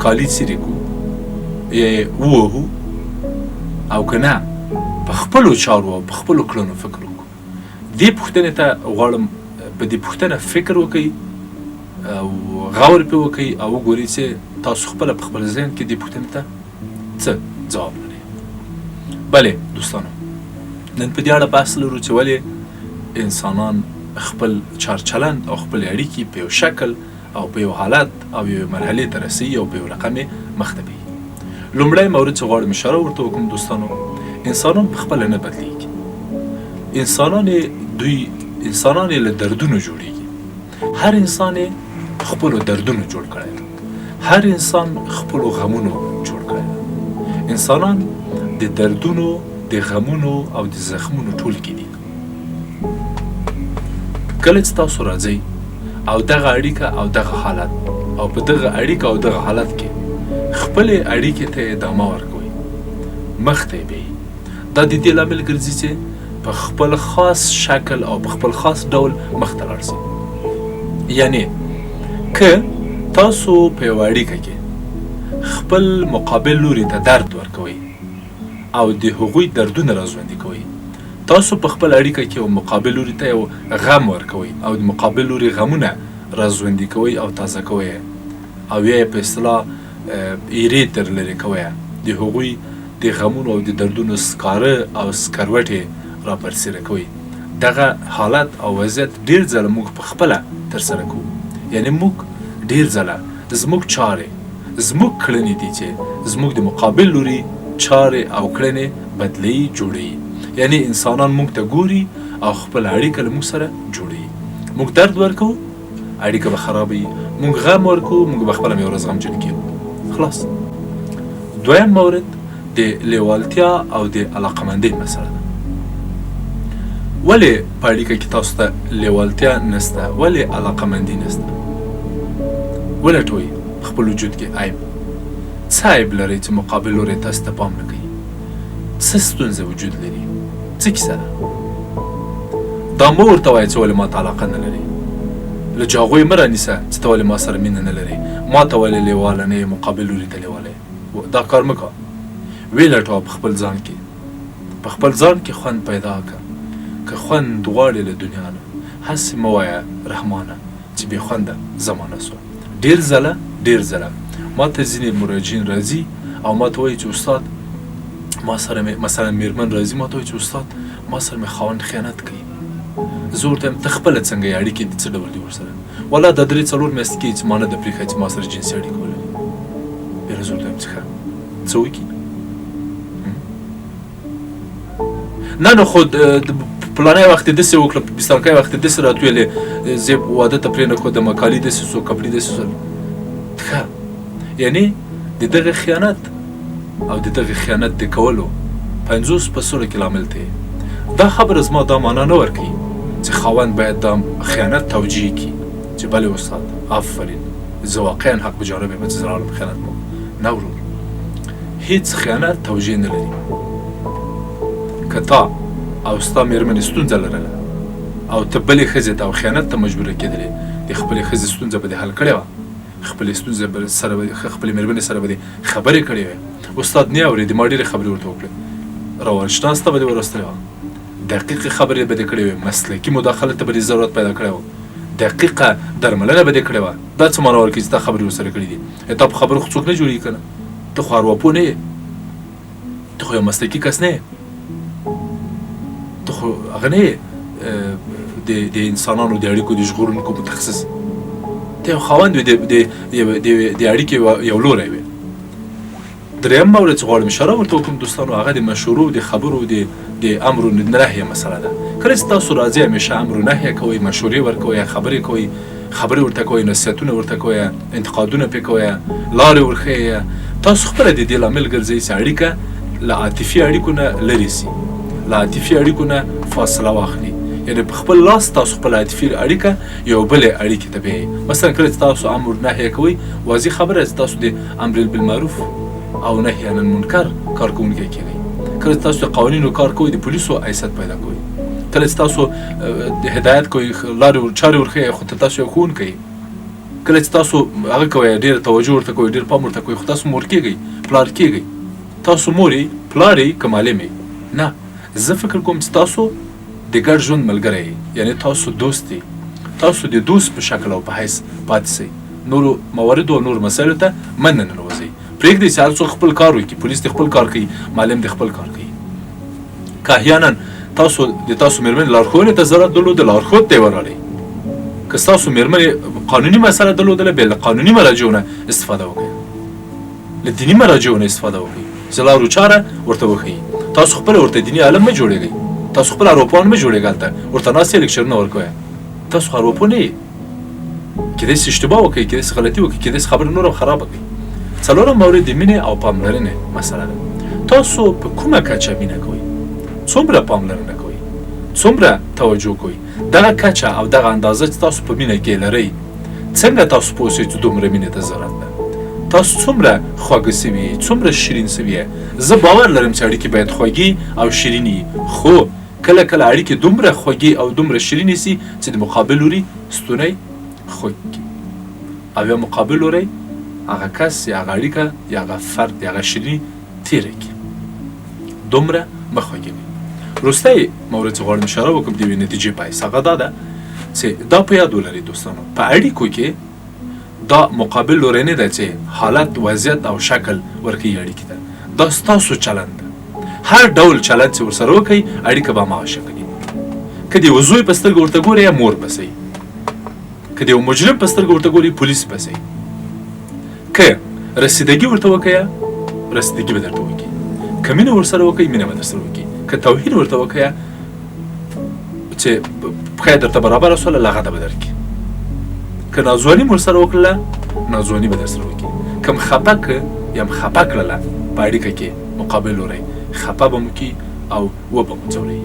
Speaker 1: کالي څیرې کړو یا یې ووهو، او که نه په خپلو چارو او په خپلو کړنو فکر وکړو؟ دې پوښتنې ته غواړم په دې پوښتنه فکر وکړئ او غور پې وکئ او وګورئ چې تاسو خپله په خپل ذهن کې دې پوښتنې ته څه ځواب لرئ. بلې دوستانو، نن په دې اړه بحث لرو چې ولې انسانان خپل چارچلند او خپل اړیکې په یو شکل او په یو حالت او یو مرحلې ته رسوي او په یو رقم یې مخته بیایي. لومړی مورد چې غواړم اشاره ورته وکړم دوستانو، انسانان په خپله نه بدلیږي. انسانان یې له دردونو جوړیږي. هر انسان یې خپلو دردونو جوړ کړی دی. هر انسان خپلو غمونو جوړ کړی دی. انسانان د دردونو، د غمونو او د زخمونو ټولګې دي. کله چې تاسو راځئ او دغه اړیکه او دغه حالت او په دغه اړیکه او دغه حالت کې خپلې اړیکې ته ادامه ورکوئ، مخته یې بیایي، دا د دې لامل ګرځي چې په خپل خاص شکل او په خپل خاص ډول مخته لاړ شئ. یعنې که تاسو په یوه اړیکه کې خپل مقابل لوري ته درد ورکوئ او د هغوی دردونه راژوندي کوئ، تاسو په خپل اړیکه کې یو مقابل لوري ته یو غم ورکوئ او د مقابل لوري غمونه راژوندي کوئ او تازه کوئ او یا په اصطلاح ایرې تر لرې کوئ، د هغوی د غمونو او د دردونو سکاره او سکروټې راپرسیره کوئ. دغه حالت او وضعیت ډېر ځله موږ په خپله ترسره کوو. یعنې موږ ډېر ځله زموږ چارې، زموږ کړنې دي چې زموږ د مقابل لوري چارې او کړنې بدلوي، جوړوي. یعنې انسانان موږ ته ګوري او خپل اړیکه له موږ سره جوړوي. موږ درد ورکوو، اړیکه به خرابوي. موږ غم ورکوو، موږ به خپله یو ورځ غمجن کیږو. خلاص. دویم مورد د لیوالتیا او د علاقمندۍ مسله ده. ولې په اړیکه کې تاسو ته لیوالتیا نشته؟ ولې علاقمندي نشته؟ ولټوئ خپل وجود کې عیب. څه عیب لرئ چې مقابل لوری تاسو ته پام نه کوي؟ څه ستونزه وجود لري؟ څه کیسه ده؟ دا مه ورته وایه چې ولې ما ته علاقه نه لري. له جاغوی مه رانیسه چې ته ولې ما سره مینه نه لرې، ما ته ولې لیواله نه یې، مقابل لوري ته لیواله یې. دا کار مه کوه. ویې لټوه په خپل ځان کې. په خپل ځان کې خوند پیدا کړه. که خوند غواړې له دنیا نه، هسې مه وایه رحمانه چې بې خونده زمانه سوه. ډېر ځله ما ته ځینې مراجعین راځي او ما ته وایي چې استاد ما سره مې مثلا میرمن راځي ما ته وایي چې استاد ما سره مې خاوند خیانت کوي. زه ورته وایم ته خپله څنګه یې اړیکې دې څه ډول دي ورسره؟ والله دا 3-4 میاشتې کېږي چې ما نه ده پرېښی چې ما سره جنسي اړیکه ولري. بیا زه ورته وایم چې ښه څه وکړي؟ نه نو خو پلانی وخت یې داسې وکړه، په بستانکۍ وخت یې داسې راته ویلې، زه واده ته پرې نه ښودم، کالي داسې سو، کپړې داسې سول. ښه، یعنې د دغه خیانت او د دغه خیانت د کولو 50 په 100 کې لامل دی. دا خبره زما دا معنا نه ورکوي چې خاوند باید دا خیانت توجیه کړي چې بلې استاد آفرین زه واقعا حق به جانب یم چې زه راغلم خیانت مو. نه ورور، هیڅ خیانت توجیه نه لري. که تا او ستا مېرمنې ستونزه لرله او ته بلې ښځې ته او خیانت ته مجبوره کېدلې، د خپلې ښځې ستونزه به دې حل کړې وه، خپلې ستونزه سره به خپلې مېرمنې سره به دې خبرې کړې وې. استاد نه اورېدې، ما ډېرې خبرې ورته وکړې، روانشناس ته به دې ورستلې وه، دقیقې خبرې به دې کړې وې، مسلکي مداخلت ته به دې ضرورت پیدا کړی وه، دقیقه درملنه به دې کړې وه. دا څه معنا ورکوي چې تا خبرې ورسره کړي دي؟ تا په خبرو خو څوک نه جوړېږي که نه؟ ته خو ارواپوه نه یې، ته خو یو مسلکي کس نه یې، ته خو هغه نه یې د انسانانو د اړیکو د ژغورونکو متخصص، ته یو خاوند وې د اړیکې یو لوری وې. دریم مورد چې غواړم اشاره ورته وکړم دوستانو، هغه د مشورو، د خبرو، د امر و نهیه مسله ده. کله چې تاسو راځئ همیشه امر و نهیه کوئ، مشورې ورکوئ، خبرې کوئ، خبرې ورته کوئ، نصیحتونه ورته کوئ، انتقادونه پرې کوئ، لارې ورښیئ، تاسو خپله د دې لامل ګرځئ چې اړیکه له عاطفي اړیکو نه لرې سي، له عاطفي اړیکو نه فاصله واخلي. یعنې په خپل لاس تاسو خپله عاطفي اړیکه یو بلې اړیکې ته بیایئ. مثلا کله چې تاسو امر نهیه کوئ، واضح خبره چې تاسو د امر بالمعروف او نهی عن المنکر کارکوونکی کېږئ. کله چې تاسو د قوانینو کار کوئ، د پولیسو حیثیت پیدا کوئ. کله چې تاسو د هدایت کوئ، لارې چارې ورښیئ، خو تاسو یو ښوونکی. کله چې تاسو هغه کوئ، ډېره توجه ورته کوئ، ډېر پام ورته کوئ، خو تاسو مور کېږئ، پلار کېږئ. تاسو مور یې، پلار یې که معلم یې؟ نه، زه فکر کوم چې تاسو د ګډ ژوند ملګری یې، یعنې تاسو دوست یې، تاسو د دوست په شکل او په حیث پاتې سئ. نورو موارد او نور مسایلو ته من نه ننوځئ پرېږدئ چې هر څوک خپل کار وکړي پولیس دې خپل کار کوي معلم دې خپل کار کوي که احیانا تاسو د تاسو مېرمنې لارښوونې ته ضرورت درلوده لارښود ته یې ورغلئ که ستاسو مېرمنې قانوني مسله درلودله بیا له قانوني مراجعو نه استفاده وکړئ له دیني مراجعو نه استفاده وکړئ چې لار و چاره ورته وښیي تاسو خپله ورته دیني عالم مه جوړېږئ تاسو خپل اروپان مه جوړېږئ هلته ورته ناست یې لیکچرونه ورکوئ تاسو اروپا نه یې کېدای شي اشتباه وکړئ کېدای شي غلطي وکړئ کېدای شي خبره نور هم خرابه کړئ څلورم مورد د مینې او پاملرنې مسله ده تاسو په کومه کچه مینه کوئ څومره پاملرنه کوئ څومره توجه کوئ دغه کچه او دغه اندازه چې تاسو په مینه کې لرئ څنګه تاسو پوه شئ چې دومره مینې ته ضرورت ده تاسو څومره خواږه سوي څومره شیرین سوي زه باور لرم چې اړیکې باید خوږې او شیرینې خو کله کله اړیکې دومره خوږې او دومره شیرینې سي چې د مقابل لوري ستونی خوږ کړي او یا مقابل لوری هغه کس یا هغه اړیکه یا هغه فرد یا هغه شیریني تېره کړي دومره مه خوږوي وروستی مورد چې غواړم اشاره وکړم د یوې نتیجې په حیث هغه دا ده چې دا په یاد ولرئ دوستانو په اړیکو کې دا مقابل لوری نه ده چې حالت وضعیت او شکل ورکوي اړیکې ته دا ستاسو چلند ده هر ډول چلند چې ورسره وکړئ اړیکه به هماغه شکل وي که د یو زوی په سترګه ورته ګورئ یا مور بسئ که د یو مجرم په سترګه ورته ګورئ پولیس بسئ که رسیدګي ورته وکړئ رسیدګي به درته وکړي که مینه ورسره وکړئ مینه به درسره وکړي که توهین ورته وکړئ چې پښه درته برابره شوله لغته به درکړي که نازواني مو ورسره وکړله نازواني به درسره وکړي که م خفه که یا م خفه کړله په اړیکه کې مقابل لوری خفه به مو کړي او وبه مو ځوروي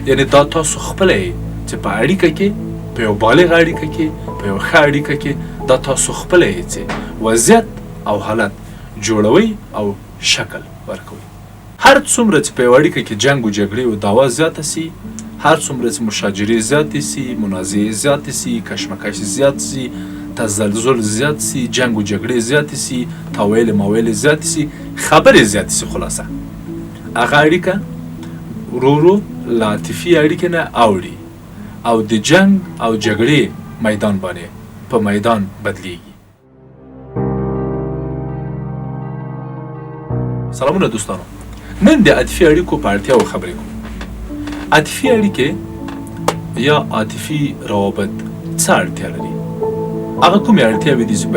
Speaker 1: یعنې دا تاسو خپله یې چې په اړیکه کې په یو بالغه اړیکه کې په یو ښه اړیکه کې دا تاسو خپله یې چې وضعیت او حالت جوړوئ او شکل ورکوئ هر څومره چې په یو اړیکه کې جنګ و جګړې او دعوا زیاته سي هر څومره چې مشاجرې زیاتې سي منازعې زیاتې سي کشمکش زیات سي تزلزل زیات سي جنګ و جګړې زیاتې سي تاویل ماویل زیاتې سي خبرې زیاتې سي خلاصه هغه اړیکه ورو ورو له عاطفي اړیکې نه اوړي او د جنګ او جګړې میدان باندې په میدان بدلیږي سلامونه دوستانو نن د عاطفي اړیکو په اړتیاو خبرې کوو عاطفي اړیکې یا عاطفي روابط څه اړتیا لري هغه کومې اړتیاوې دي چې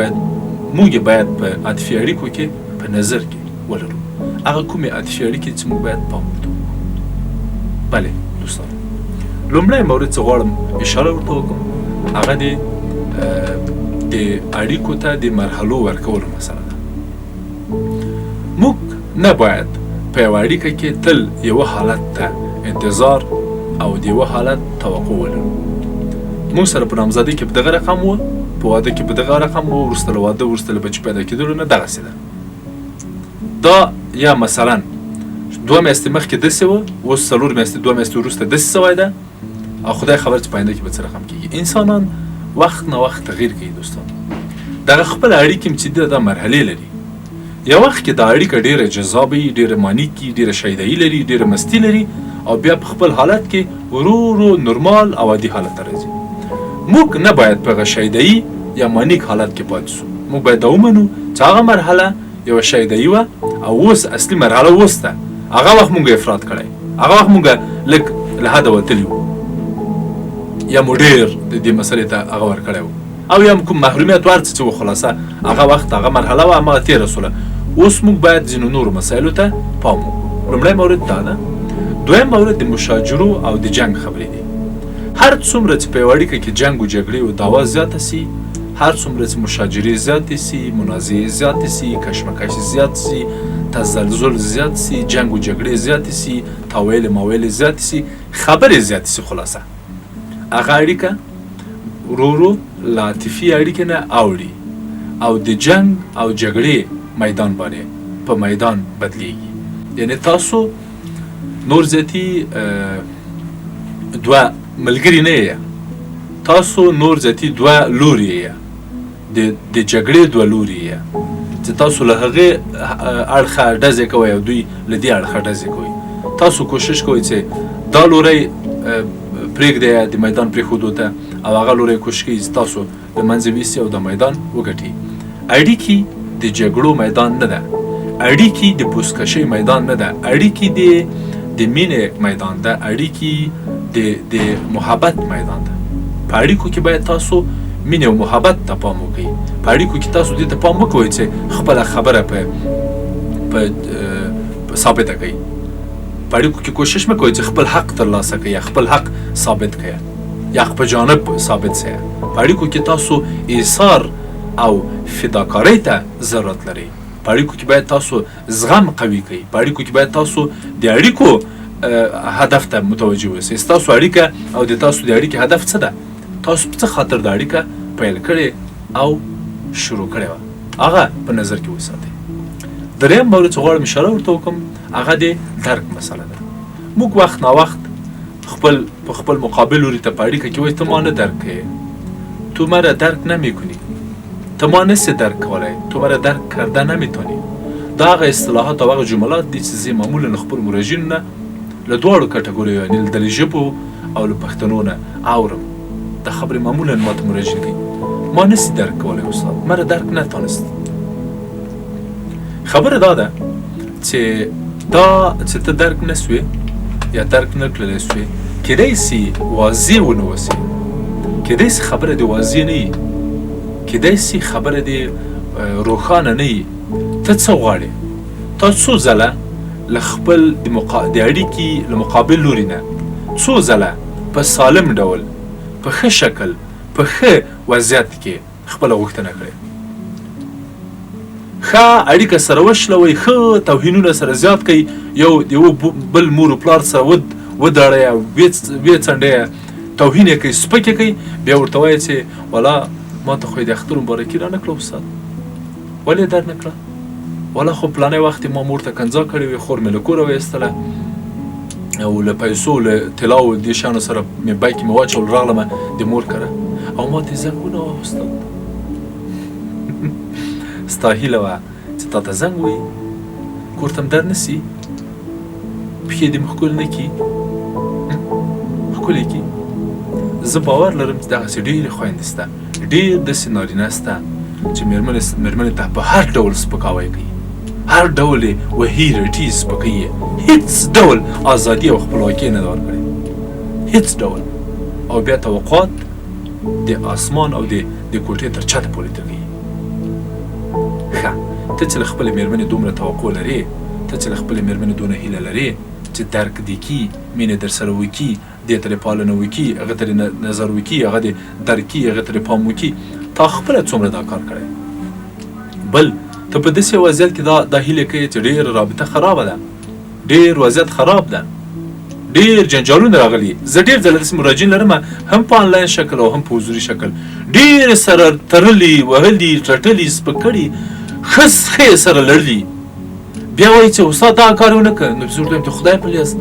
Speaker 1: موږ باید په عاطفي اړیکو کې په نظر کې ولرو هغه کومې عاطفي اړیکې چې موږ باید پام ورته وکړو بلې دوستانو لومړی مورد چې غواړم اشاره ورته وکړم هغه د اړیکو ته د مرحلو ورکولو مسله ده موږ نه باید په یوه اړیکه کې تل یوه حالت ته انتظار او د یوه حالت توقع ولرو موږ سره په نامزادۍ کې په دغه رقم و په واده کې په دغه رقم و وروسته له واده وروسته له بچي پیدا کېدلو نه دغسې ده دا یا مثلا 2 میاشتې مخکې داسې وه اوس 4 میاشتې 2 میاشتې وروسته داسې سوی ده او خدای خبر چې په آینده کې به څه رقم کېږي انسانان وخت نه وخت تغییر کوي دوستان دغه خپله اړیکې چې دي دا مرحلې لري یو وخت کې دا اړیکه ډېره جذابه وي ډېره مانیک وي ډېره شیدایي لري ډېره مستي لري او بیا په خپل حالت کې ورو ورو نورمال او عادي حالت ته راځي موږ نه باید په هغه شیدایي یا مانیک حالت کې پاتې شو موږ باید دا ومنو چې هغه مرحله یوه شیدایي وه او اوس اصلي مرحله اوس ده هغه وخت موږ افراط کړی هغه وخت موږ لږ له حده وتلي وو یا مو ډېر د دې مسلې ته هغه ورکړی وو او یا کوم محرومیت ورڅه چې و خلاصه هغه وخت هغه مرحله وه هماغه تېره سوله اوس موږ باید ځینو نورو مسایلو ته پام وکړو لومړی مورد دا ده دویم مورد د مشاجرو او د جنګ خبرې دي هر څومره چې په یوه اړیکه کې جنګ و جګړې او دعوا زیاته سي هر څومره چې مشاجرې زیاتې سي منازعې زیاتې سي کشمکش زیات سي تزلزل زیات سي جنګ و جګړې زیاتې سي تاویل ماویل زیاتې سي خبرې زیاتې سي خلاصه هغه اړیکه ورو ورو له عاطفي اړیکې نه اوړي او د جنګ او جګړې میدان باندې په میدان بدلیږي یعنې تاسو نور زیاتي دوه ملګري نه یې تاسو نور زیاتي دوه لوري یې د جګړې دوه لوري یې چې تاسو له هغې اړخه ډزې کوئ او دوی له دې اړخه ډزې کوئ تاسو کوشش کوئ چې دا لوری پرېږدئ د میدان پرېښودو ته او هغه لوري کوشش کوي چې تاسو د منځه ویسي او د میدان وګټي. اړیکې د جګړو میدان نه ده، اړیکې د بوسکشۍ میدان نه ده، اړیکې د مینې میدان ده، اړیکې د محبت میدان ده. په اړیکو کې باید تاسو مینې او محبت ته پام وکړئ. په اړیکو کې تاسو دې ته پام وکړئ چې خپله خبره په ثابته کړئ. په اړیکو کې کوشش مه کوئ چې خپل حق ترلاسه کړئ یا خپل حق ثابت کړئ یا خپل جانب ثابت سئ. په اړیکو کې تاسو ایثار او فداکارۍ ته ضرورت لرئ. په اړیکو کې باید تاسو زغم قوي کړئ. په اړیکو کې باید تاسو د اړیکو هدف ته متوجه اوسئ. ستاسو اړیکه او د تاسو د اړیکې هدف څه ده؟ تاسو په څه خاطر د اړیکه پیل کړې او شروع کړې وه، هغه په نظر کې وساتئ. دریم مورد چې غواړم اشاره ورته وکړم هغه د درک مسله ده. موږ وخت ناوخت په خپل مقابل لوري ته په اړیکه کې وایي ته ما نه درک کوې، تو مرا درک نمیکنی، تو ما نسی درک کولی، تو مرا درک کرده نمیتونی. دا هغه اصطلاحات او هغه جملات دي چې زه معمولا خپل مراجعینو نه له دواړو کټګوریو یعنې د ژبو او له پښتنو نه اورم. دا خبرې معمولا ماته مراجعین کوي، ما نسی درک کولی استاد، مرا درک نتانست. خبره دا ده چې ته درک نسوې یا درک نه کړلی سوې، کیدای سي واضح ونه اوسي، کیدای سي خبره دې واضح نه وي، کیدای سي خبره دې روښانه نه وي. ته څه غواړې؟ تا څو ځله له خپل د اړیکې له مقابل لوري نه څو ځله په سالم ډول په ښه شکل په ښه وضعیت کې خپله غوښتنه کړې؟ ښه اړیکه سره وشلوئ، ښه توهینونه سره زیات کوئ، یو د یو بل مور و پلار سره وداړئ او ویې څنډئ، توهین یې کوئ، سپک یې کوئ، بیا ورته وایئ چې والا ما ته خو یې د اختر مبارکي را نه کړه استاد، ولې در نه کړه؟ والا خو پلانی وخت ما مور ته کنځا کړې وې، خور مې له کوره ویستله او له پیسو له طلاو دې شیانو سره مې بیک کې مې واچول راغلمه د مور کره او ما ته زنګ ونه ووهه استاد. ستا هیله وه چې تا ته زنګ ووهي، کور ته م در نه سي، پښې دې م ښکل نه کي، ښکلې کي. زه باور لرم چې دغسې ډېرې خویندې شته، ډېر داسې نارینه شته چې مېرمنې ته په هر ډول سپکاوی کوي، هر ډول یې وهي رټي سپکوي، هېڅ ډول ازادي او خپلواکي یې نه ده ورکړې، هېڅ ډول. او بیا توقعات د اسمان او د کوټې تر چته پورې تړي. ښه، ته چې له خپلې مېرمنې دومره توقع لرې، ته چې له خپلې مېرمنې دونه هیله لرې چې درک دې کي، مینې در سره وکړي، دې ته دې پالنه وکړي، هغه ته دې نظر وکړي، هغه دې درک کړي، هغه ته دې پام وکړي، تا خپله څومره دا کار کړی؟ بل ته په داسې وضعیت کې دا هیله کوي چې ډېره رابطه خرابه ده، ډېر وضعیت خراب ده، ډېر جنجالونه راغلي. زه ډېر ځله داسې مراجعین لرم هم په آنلاین شکل او هم په حضوري شکل، ډېر سره تړلي، وهلي، رټلي، سپک کړي، ښه سره لړلي، بیا وایي چې استاد دا کار ونه کړه. نو زه ورته وایم چې خدای په لیاس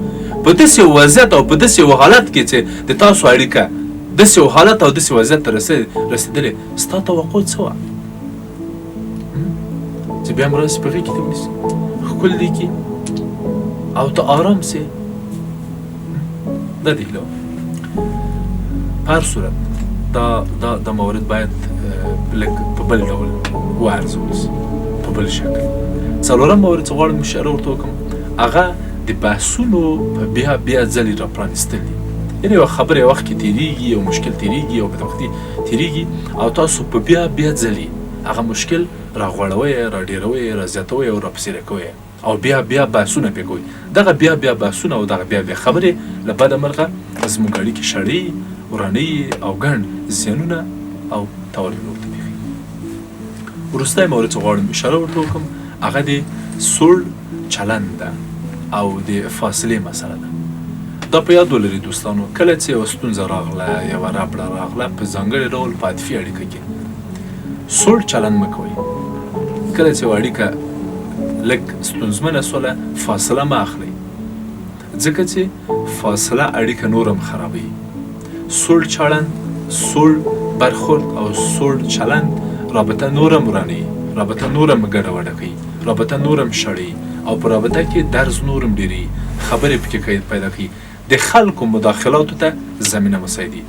Speaker 1: په داسې وضعیت او په داسې حالت کې چې د تاسو اړیکه داسې حالت او داسې وضعیت ته رسېدلې، ستا توقع څه وه؟ چې بیا هم راسې په غېږ کې دې ونیسي، ښکل دې کړي او ته آرام سې. دا دې هیله وه. په هر صورت دا مورد باید لږ په بل ډول وارزول سي، په بل شکل. څلورم مورد چې غواړم اشاره ورته وکړم هغه د بحثونو په بیا ځلې راپرانیستل دي. یعنې یوه خبره یو وخت کې تېرېږي، یو مشکل تېرېږي، یو بدبختي تېرېږي او تاسو په بیا ځلې هغه مشکل راغوړوئ، راډېروئ، رازیاتوئ او راپسې راکوئ او بیا بحثونه پرې کوئ. دغه بیا بحثونه او دغه بیا خبرې له بده مرغه زموږ اړیکې شړوي، ورانوي او ګڼ زیانونه او تاوانونه ورته پېښوي. وروستی مورد چې غواړم اشاره ورته وکړم هغه د سوړ چلند ده او د فاصلې مسله ده. دا په یاد ولرئ دوستانو، کله چې یوه ستونزه راغله، یوه ربړه راغله په ځانګړي ډول په عاطفي اړیکه کې سوړ چلند مه کوئ. کله چې یوه اړیکه لږ ستونزمنه سوله فاصله مه اخلئ، ځکه چې فاصله اړیکه نور هم خرابوي. سوړ چلند، سوړ برخورد او سوړ چلند رابطه نور هم ورانوي، رابطه نور هم ګډوډه کوي، رابطه نور هم شړوي او په رابطه کې درز نور هم ډېروي، خبرې پکې پیدا کوي، د خلکو مداخلاتو ته زمینه مساعدوي.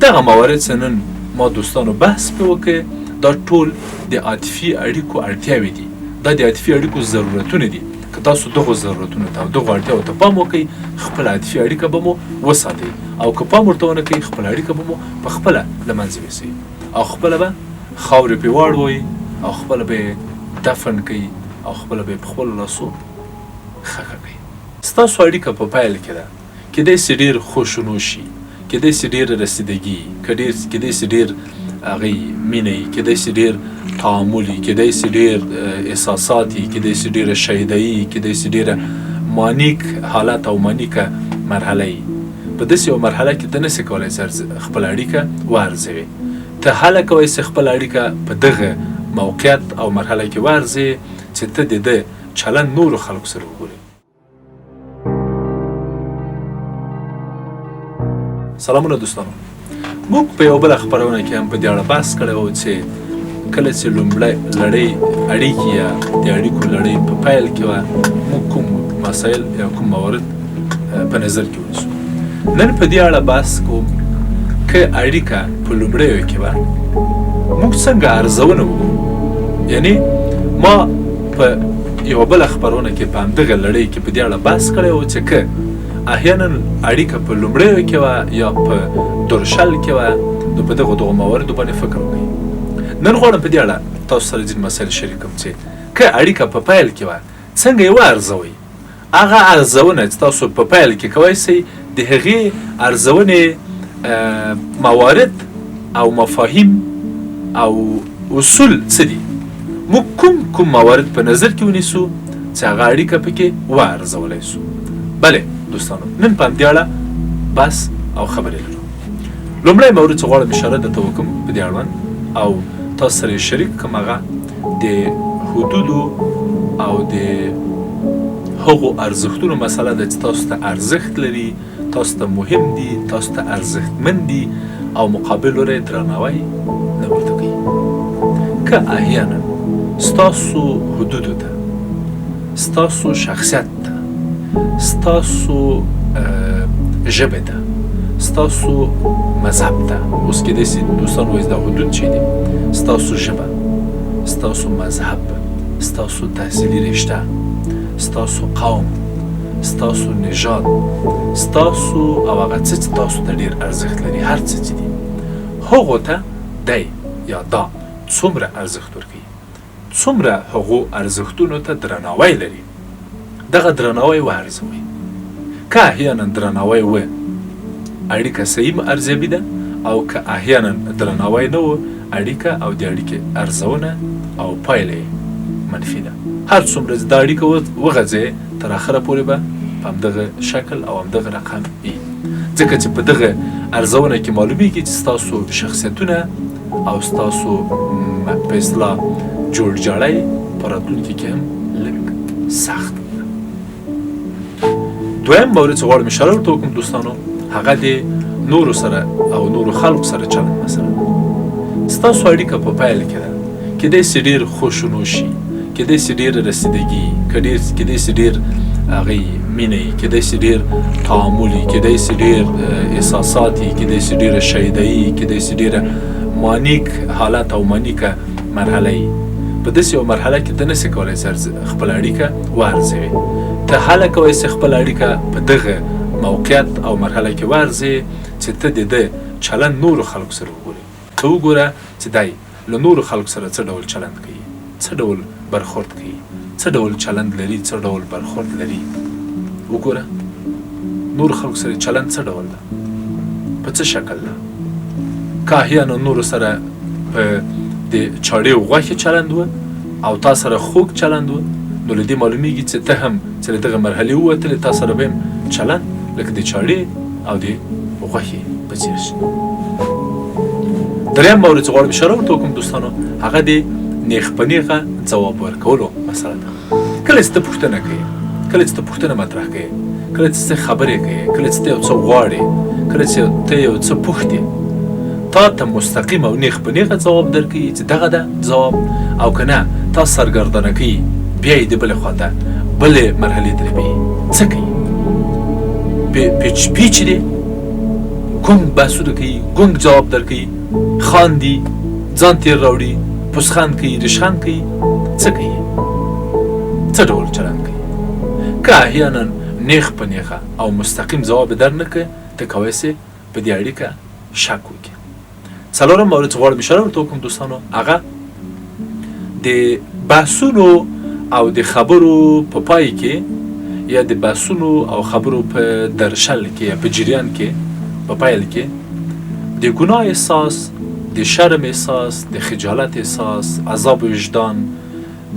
Speaker 1: دغه موارد څه نن ما دوستانو بحث پې وکړی دا ټول د عاطفي اړیکو اړتیاوې دي دا د عاطفي اړیکو ضرورتونه دي که تاسو دغو ضرورتونو ته او دغو اړتیاوو ته پام وکړئ خپله عاطفي اړیکه به مو وساتئ او که پام ورته ونه کوئ خپله اړیکه به مو په خپله له منځه یوسئ او خپله به خاورې پرې واړوئ او خپله به یې دفن کوئ او خپله به یې په خپلو لاسو خښه کوئ ستاسو اړیکه په پیل کې ده کیدای سي ډېر خوشونو شي کیدای سي ډېره رسیدګي کیدای سي ډېر هغې مینه کیدای سي ډېر تعامل کیدای سي ډېر احساسات کیدای سي ډېره شیدایي کیدای سي ډېره مانیک حالت او مانیکه مرحله په داسې یو مرحله کې ته نسې کولی خپله اړیکه وارزوې ته هله کوی چې خپله اړیکه په دغه موقعیت او مرحله کې وارزې چې ته د ده چلند نورو خلکو سره وګورې سلامونه دوستانو موږ په یو بله خپرونه کې هم په دې اړه بحث کړی و چې کله چې لومړی لړۍ اړیکې یا د اړیکو لړۍ په پیل کې وه موږ کوم مسایل یا کوم موارد په نظر کې ونیسو نن په دې اړه بحث کوم که اړیکه په لومړیو کې وه موږ څنګه ارزونه وکړو یعنی ما په یوه بله خپرونه کې په همدغه لړۍ کې په دې اړه بحث کړی و چې که احیانا اړیکه په لومړیو کې وه یا په درشل کې وه نو په دغو مواردو باندې فکر وکړئ نن غواړم په دې اړه تاسو سره ځینې مسایل شریک کړم چې که اړیکه په پیل کې وه څنګه یې وارزوئ هغه ارزونه چې تاسو په پیل کې کوی سئ د هغې ارزونې موارد او مفاهیم او اصول څه دي موږ کوم موارد په نظر کې ونیسو چې هغه اړیکه پکې وارزولی سو بلې دوستانو نن په همدې اړه بحث او خبرې لرو لومړی مورد چې غواړم اشاره درته وکړم په دې اړوند او تاسو سره یې شریک کړم هغه د حدودو او د هغو ارزښتونو مسله ده چې تاسو ته ارزښت لري تاسو ته مهم دي تاسو ته ارزښتمن دي او مقابل لوری درناوی نه ورته کوي که احیانا ستاسو حدودو ته ستاسو شخصیت ته ستاسو ژبې ته ستاسو مذهب ته اوس کیدای سي دوستان وایي دا حدود چی دي ستاسو ژبه ستاسو مذهب ستاسو تحصیلي رشته ستاسو قوم ستاسو نژاد ستاسو او هغه څه چې تاسو ته ډېر ارزښت لري هر څه چې دي هغو ته دی یا دا څومره ارزښت ورکوي څومره هغو ارزښتونو ته درناوی لري دغه درناوی وارزوئ که احیانا درناوی و اړیکه صحیح ارزیابي ده او که احیانا درناوی نه و اړیکه او د اړیکې ارزونه او پایله منفي ده هر څومره دا اړیکه وغځې تر اخره پورې به په همدغه شکل او همدغه رقم وي ځکه چې په دغه ارزونه کې معلومیږي چې ستاسو شخصیتونه او ستاسو په اصطلاح جوړجاړی په راتلونکي کې هم لږ سخت دویم مورد چې غواړم اشاره ورته وکړم دوستانو هغه د نورو سره او نورو خلکو سره چلند مسله ستاسو اړیکه په پیل کې ده کیدای سي ډېر خوشونو شي کیدای سي ډېره رسیدګي کیدای سي ډېر هغې مینه کیدای سي ډېر تعامل کیدای سي ډېر احساسات کیدای سي ډېره شیدایي کیدای سي ډېره مانیک حالت او مانیکه مرحله په داسې یو مرحله کې ته نسې کولی خپله اړیکه وارزوې ته هله کوی چې خپله اړیکه په دغه موقعیت او مرحله کې وارزې چې ته د ده چلند نورو خلکو سره وګورې ته وګوره چې دی له نورو خلکو سره څه ډول چلند کوي څه ډول برخورد کوي څه ډول چلند لري څه ډول برخورد لري وګوره نورو خلکو سره چلند څه ډول ده په څه شکل ده که احیانا نورو سره په د چاړې او غوښې چلند و او تا سره خوږ چلند و نو له دې معلومیږي چې ته هم چې له دغه مرحلې ووتلې تا سره به هم چلند لکه د چاړې او د غوښې په څېر شي دریم مورد چې غواړم اشاره ورته وکړم دوستانو هغه د نیغ په نیغه ځواب ورکولو مسله ده کله چې ته پوښتنه کوې کله چې ته پوښتنه مطرح کوې کله چې ته خبرې کوې کله چې ته یو څه غواړې کله چې ته یو څه پوښتې تا ته مستقیم او نیغ په نیغه ځواب درکوي چې دغه ده ځواب او که نه تا سرګردانه کوي بیا یې د بلې خواته بلې مرحلې ته بیایي څه کوي پیچ دی ګونګ بحثونه کوي، ګونګ جواب درکوي، خاندي، ځان تېر راوړي، پوسخند کوي، ریشخند کوي. څه کوي؟ څه ډول چلند کوي؟ که احیانا نیغ په نیغه او مستقیم ځواب در نه کړې، ته کولی سې په دې اړیکه شک وکړې. څلورم مورد چې غواړم اشاره ورته وکړم دوستانو، هغه د بحثونو او د خبرو په پای کې یا د بحثونو او خبرو په درشل کې یا په جریان کې په پیل کې د ګناه احساس، د شرم احساس، د خجالت احساس، عذاب وجدان،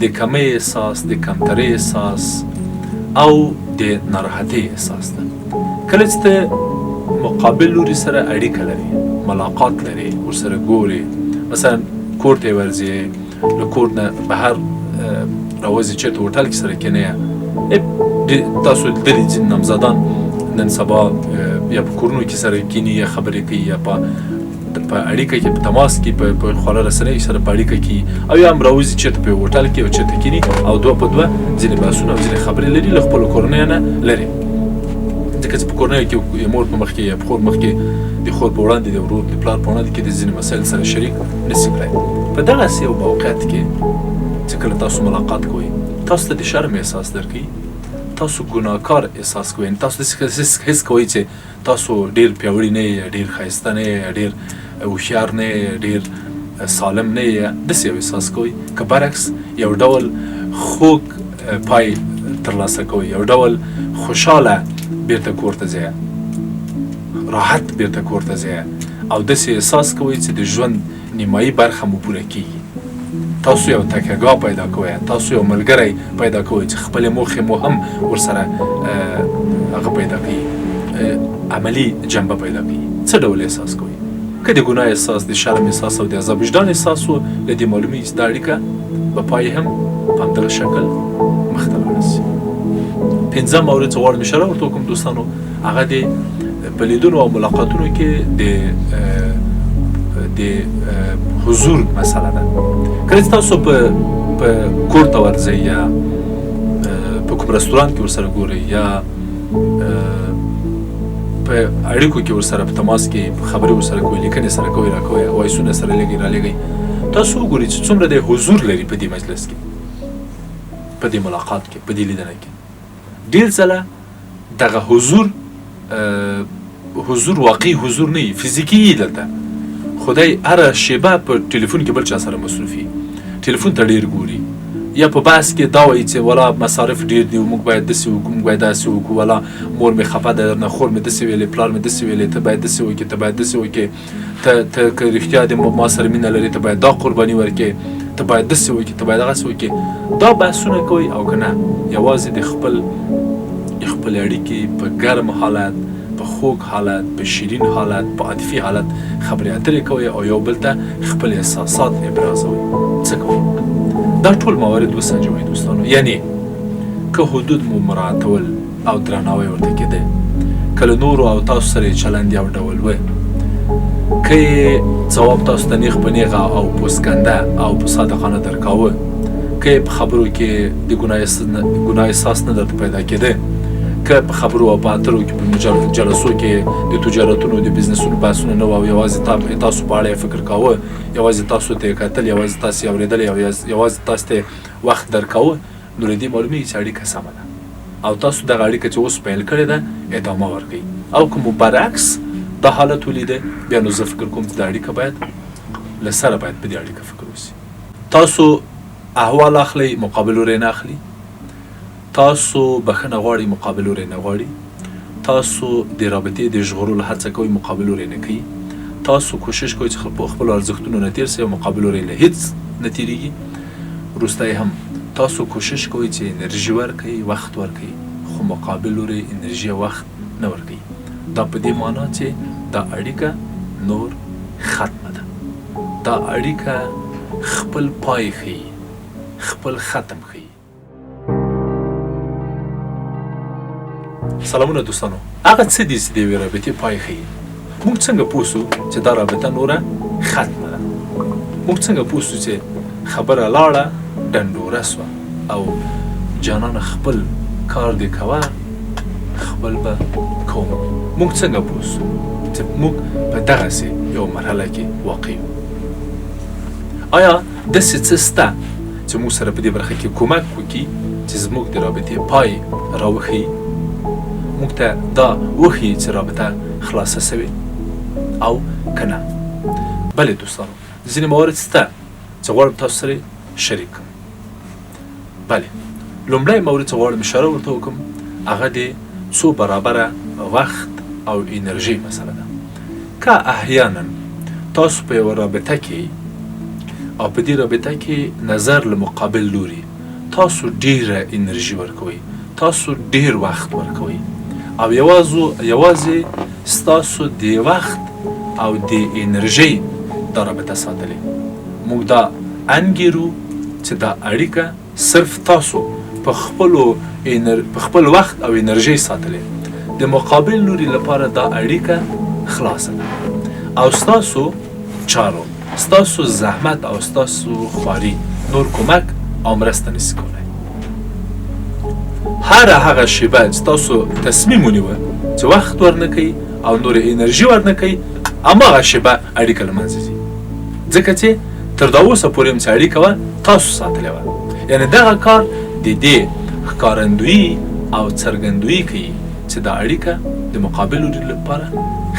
Speaker 1: د کمی احساس، د کمترۍ احساس او د ناراحتۍ احساس ده. کله چې ته مقابل لوري سره اړیکه لري، ملاقات لري، ورسره ګورې، مثلا کور ته یې ورځې، له کور نه بهر راوځي، چېرته هوټل کې سره کېنئ، تاسو لیدلي ځینې نامزادان نن سبا یا په کورونو کې سره کیني یا خبرې کوي یا په اړیکه کې په تماس کې په خواله رسنیو سره په اړیکه کې، او یا هم راوځي چېرته په هوټل کې او چېرته کیني او دوه په دوه ځینې بحثونه او ځینې خبرې لري، له خپلو کورنیو نه لرې. ځکه چې په کورنیو کې مور په مخ کې یا په خور مخ کې د خور په وړاندې، د ورور د پلار په وړاندې کې د ځینې مسایل سره شریک نشي کړی. په دغسې یو موقعیت کې چې کله تاسو ملاقات کوئ، تاسو ته د شرم احساس درکوي، تاسو ګناهکار احساس کوئ، تاسو داسې حس کوئ چې تاسو ډېر پیاوړي نه یې، ډېر ښایسته نه یې، ډېر هوښیار نه یې، ډېر سالم نه یې، داسې یو احساس کوئ. که برعکس یو ډول خوږ پای ترلاسه کوئ، یو ډول خوشحاله بیرته کور ته ځئ، راحت بیرته کور ته ځئ او داسې احساس کوئ چې د ژوند نیمایي برخه مو پوره کېږي. تاسو یو تکیهګاه پیدا کوئ، تاسو یو ملګری پیدا کوئ چې خپلې موخې مو هم ورسره هغه پیدا کوي، عملي جنبه پیدا کوي. څه ډول احساس کوئ؟ که د ګناه احساس، د شرم احساس او د عذاب وجدان احساس و، له دې معلومیږي چې دا اړیکه په پای هم په همدغه شکل مخته لاړه شي. پنځم مورد چې غواړم اشاره ورته وکړم دوستانو، هغه د په لیدنو او ملاقاتونو کې د حضور مسله ده. کله چې تاسو په کور ته ورځئ یا په کوم رستوران کې ورسره ګورئ یا په اړیکو کې ورسره په تماس کې خبرې ورسره کوئ، لیکنې سره کوئ، راکوئ، وایسونه سره لږئ رالږئ، تاسو وګورئ چې څومره د حضور لري په دې مجلس کې، په دې ملاقات کې، په دې لیدنه کې. ډېر ځله دغه حضور واقعي حضور نه وي، فزیکي یي دلته. خدای هره شیبه په ټلیفون کې بل چا سره مصروف وي، ټلیفون ته ډېر ګوري، یا په بحث کې دا وایي چې والا مصارف ډېر دي، موږ باید داسې وکړو، موږ باید داسې وکړو، والا مور مې خفه ده درنه، خور مې داسې ویلې، پلار مې داسې ویلې، ته باید داسې وکړې، ته باید داسې وکړې، ته که رښتیا دې ما سره مینه لرې، ته باید دا قرباني ورکړې، ته باید داسې وکړې، ته باید هغسې وکړې. دا بحثونه کوئ او که نه یوازې د خپلې اړیکې په ګرم حالت، په خوږ حالت، په شیرین حالت، په عاطفي حالت خبرې اترې کوئ او یو بل ته خپل احساسات ابرازوئ. څه کوئ؟ دا ټول موارد وسنجوئ دوستانو. یعنی که حدود مو مراعاتول او درناوی ورته کېده، که له نورو او تاسو سره یې چلند یو ډول و، که یې ځواب تاسو ته نیغ په نیغه او پوسکنده او په صادقانه درکاوه، که یې په خبرو کې د ګناه احساس نه درته پیدا کېده، که په خبرو او په اترو کې په جلسو کې د تجارتونو د بزنسونو بحثونه نه وو او یوازې تاسو په اړه یې فکر کاوه، یوازې تاسو ته یې کتل، یوازې تاسو یې اورېدل، یوازې تاسو ته وخت درکاوه، نو له دې معلومیږي چې اړیکه سمه ده او تاسو دغه اړیکه چې اوس پیل کړې ده ادامه ورکوئ. او که مو برعکس دا حالت ولیده، بیا نو زه فکر کوم چې دا اړیکه باید له سره باید په دې اړیکه فکر وشي. تاسو احوال اخلئ، مقابل ورې نه اخلي، تاسو بخښنه غواړئ، مقابل ورې نه غواړي، تاسو د رابطې د ژغورلو هڅه کوئ، مقابل ورې نه کوي، تاسو کوشش کوئ چې خپلو ارزښتونو نه تېر سئ او مقابل ورې له هېڅ نه تېرېږي. وروسته هم تاسو کوشش کوئ چې انرژي ورکوئ، وخت ورکوئ، خو مقابل ورې انرژي او وخت نه ورکوي. دا په دې معنا چې دا اړیکه نور ختمه ده، دا اړیکه خپل پای ښیي، خپل ختم ښیي. سلامونه دوستانو، هغه څه دي چې د یوې رابطې پای ښیي؟ موږ څنګه پوه سو چې دا رابطه نوره ختمه ده؟ موږ څنګه پوه سو چې خبره لاړه ډنډوره سوه او جانانه خپل کار دې کوه، خپل به کوم. موږ څنګه پوه سو چې موږ په دغسې یو مرحله کې واقع یو؟ آیا داسې څه شته چې موږ سره په دې برخه کې کومک وکړي چې زموږ د رابطې پای راوښیي، موږ ته دا وښیي چې رابطه خلاصه سوې او که نه؟ بلې دوستانو، ځینې موارد شته چې غواړم تاسو سره شریک کړم. بلې لومړی مورد چې غواړم اشاره ورته وکړم هغه د څو برابره وخت او انرژي مسله ده. که احیانا تاسو په یوه رابطه کې او په دې رابطه کې نظر له مقابل لوري تاسو ډیره انرژي ورکوئ، تاسو ډیر وخت ورکوئ او یوازې ستاسو د وخت او د انرژي دا رابطه ساتلې، موږ دا انګیرو چې دا اړیکه صرف تاسو په خپل وخت او انرژي ساتلې، د مقابل لوري لپاره دا اړیکه خلاصه ده او ستاسو چارو، ستاسو زحمت او ستاسو خواري نور کومک او مرسته نشي کولی. هر هغه شیبه چې تاسو تصمیم ونیوه چې وخت ورنکئ او نور انرژي ورنکئ، هماغه شیبه اړیکه له منځه ځي، ځکه چې تر دا اوسه پورې چې اړیکه وه تاسو ساتلې وه. یعنې دغه کار د دې ښکارندویي او څرګندویي کوي چې دا اړیکه د مقابل لوري لپاره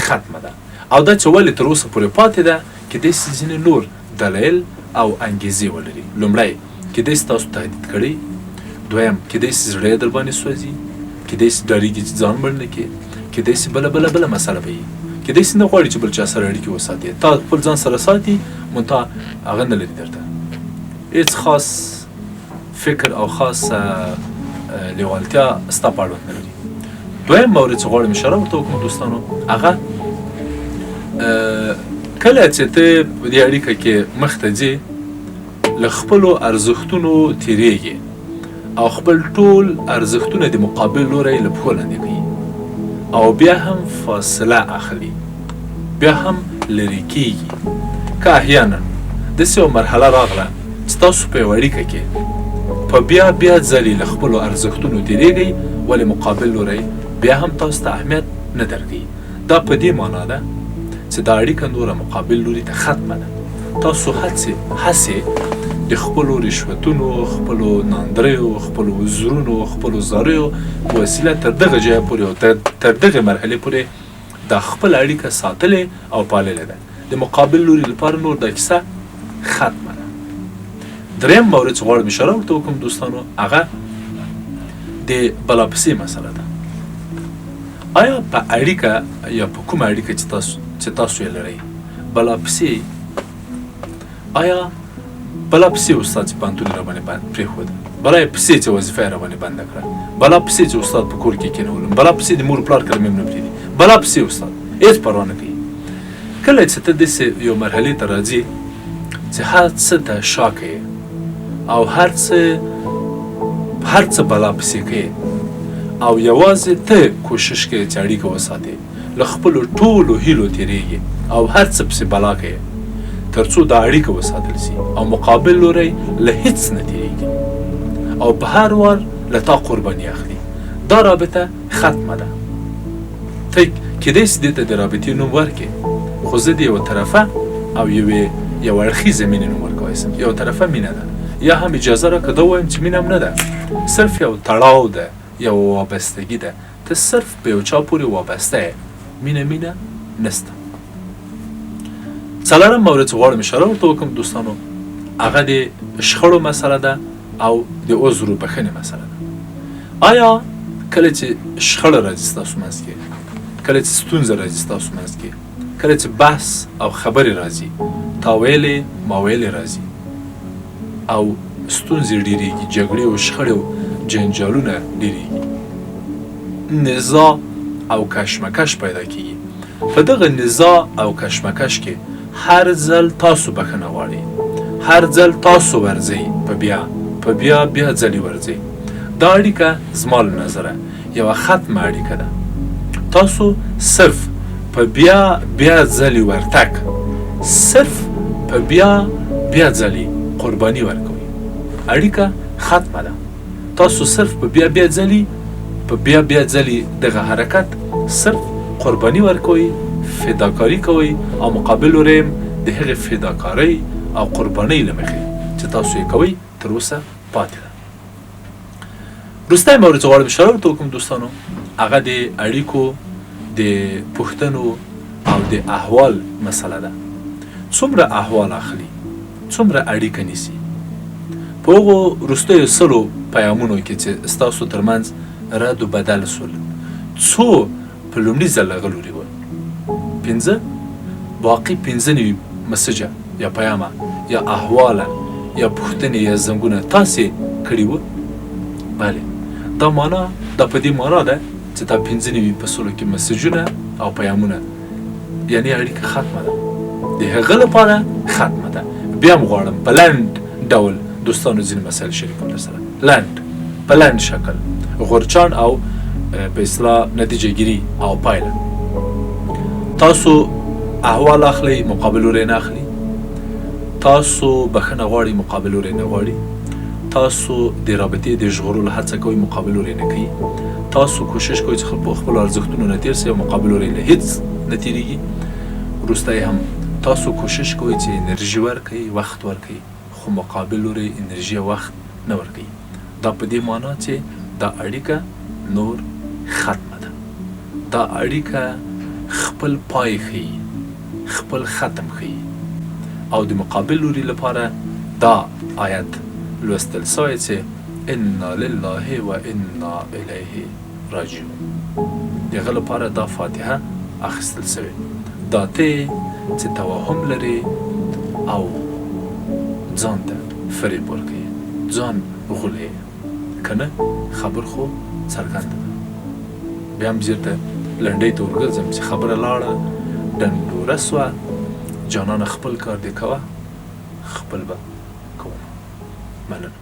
Speaker 1: ختمه ده او دا چې ولې تر اوسه پورې پاتې ده کیدای شي ځینې نور دلایل او انګیزې ولري. لومړی کیدای شي تاسو تهدید کړئ، دویم کیدای شي زړه یې در باندې سوځي، کیدای شي ډارېږي چې ځان مړ نه کړي، کیدای شي بله مسله به وي، کیدای شي نه غواړي چې بل چا سره اړیکې وساتي، تا خپل ځان سره ساتي منتها هغه نه لري درته هېڅ خاص فکر او خاص لیوالتیا ستا په اړوند نه لري. دویم مورد چې غواړم اشاره ورته وکړم دوستانو، هغه کله چې ته په دې اړیکه کې مخته ځې له خپلو ارزښتونو تېرېږي او خپل ټول ارزښتونه د مقابل لوری له پښو لاندې کوي او بیا هم فاصله اخلي، بیا هم لرې کېږي. که احیانا داسې یوه مرحله راغله چې تاسو په یوه اړیکه کې په بیا ځلې له خپلو ارزښتونو تېرېږئ ولې مقابل لوری بیا هم تاسو ته اهمیت نه درکوي، دا په دې معنا ده چې دا اړیکه نوره مقابل لوري ته ختمه ده. تاسو هڅې د خپلو رشوتونو، خپلو ناندریو، خپلو عذرونو، خپلو زاریو په وسیله تر دغه ځایه پورې او تر دغې مرحلې پورې دا خپله اړیکه ساتلې او پاللې ده، د مقابل لوري لپاره نور دا کیسه ختمه ده. دریم مورد چې غواړم اشاره ورته وکړم دوستانو، هغه د بلاپسې مسله ده. آیا په اړیکه یا په کومه اړیکه چې تاسو یې لرئ بلاپسې، آیا بلاپسې استاد چې پوهنتون یې راباندې پرېښوده، بلاپسې چې وظیفه یې راباندې بنده کړه، بلاپسې چې استاد په کور کې کېنولم، بلاپسې د مور پلار کلمې هم نه پرېږدي، بلاپسې استاد هېڅ پروا نه کوي. کله چې ته داسې یو مرحلې ته راځې چې هر څه ته شا کوې او هر څه بلاپسې کوې او یوازې ته کوشش کوې چې اړیکه وساتې، له خپلو ټولو هیلو تېرېږي او هر څه پسې بلا کوې تر څو دا اړیکه وساتل شي او مقابل لوری له هېڅ نه تېرېږي او په هر وار له تا قرباني اخلي، دا رابطه ختمه ده. ته کیدای شي دې ته د رابطې نوم ورکړې، خو زه د یوه طرفه او یو اړخیزه مینې نوم ورکولی شم. یوه طرفه مینه ده، یا هم اجازه راکړه دا ووایم چې مینه هم نه ده، صرف یو تړاو ده، یو وابستگی ده، ته صرف په یو چا پورې وابسته یې، مینه نسته. څلورم مورد چې غواړم اشاره ورته وکړم دوستانو، هغه د شخړو مسله ده او د عذر بښنې مسله ده. آیا کله چې شخړه راځي ستاسو منځ کې، کله چې ستونزه راځي ستاسو منځ کې، کله چې بحث او خبرې راځي، تا ویلې ما ویلې راځي او ستونزې ډېرېږي، جګړې او شخړې او جنجالونه ډېرېږي، نزاع او کشمکش پیدا کېږي. په دغه نزاع او کشمکش کې هر ځل تاسو بښنه غواړئ، هر ځل تاسو ورځئ، په بیا ځلې ورځئ. دا اړیکه زما له نظره یوه ختمه اړیکه ده. تاسو صرف په بیا ځلې ورتګ، صرف په بیا ځلې قرباني ورکوئ، اړیکه ختمه ده. تاسو صرف په بیا ځلې په بیا ځلې دغه حرکت صرف قرباني ورکوي، فداکاري کوي او مقابل لوري د هغې فداکارۍ او قربانۍ له مخې چې تاسو یې کوئ تر اوسه پاتې ده. وروستی مورد چې غواړم اشاره ورته وکړم دوستانو، هغه د اړیکو د پوښتنو او د احوال مسله ده. څومره احوال اخلي، څومره اړیکه نیسي په هغو وروستیو 100 پیغامونو کې چې ستاسو ترمنځ رد و بدل سول. څو په لومړي ځل هغه لوري ول، 5 باقي 15 نوي مسجه یا پیامه یا احواله یا پوښتنې یا زنګونه تاسې کړي وو. بله دا معنا دا په دې معنا ده چې دا 15 نوي په سلو کې مسجونه او پیامونه یعنی اړیکه ختمه ده، د هغه لپاره ختمه ده. بیا هم غواړم په لنډ ډول دوستانو ځینې مسایل شریکوم درسره، لنډ په لنډ شکل غورچان او په اصطلاح نتیجه ګیري او پایله. تاسو احوال اخلي، مقابل لوري نه اخلي. تاسو بخښنه غواړئ، مقابل لوري نه غواړي. تاسو د رابطې د ژغورلو هڅه کوئ، مقابل لوري نه کوي. تاسو کوشش کوئ چې په خپلو ارزښتونو نه تېر سئ او مقابل لوري له هېڅ نه تېرېږي. وروسته هم تاسو کوشش کوئ چې انرژي ورکوئ، وخت ورکوئ، خو مقابل لوري انرژي او وخت نه ورکوي. دا په دې معنا چې دا اړیکه نور ختمه ده، دا اړیکه خپل پای ښیي، خپل ختم ښیي. او د مقابل لوري لپاره دا آیت لوستل سوی چې انا لله و انا الیه راجعون، د هغه لپاره دا فاتحه اخیستل سوې. دا ته چې توهم لري او ځان ته فریب ورکوي، ځان غولوي، که نه خبر خو څرګنده ده. بیا هم زیرته لنډۍ ته ورګرځم چې خبره لاړه ډنډوره سوه، جانانه خپل کار دې کوه، خپل به کوم. مننه.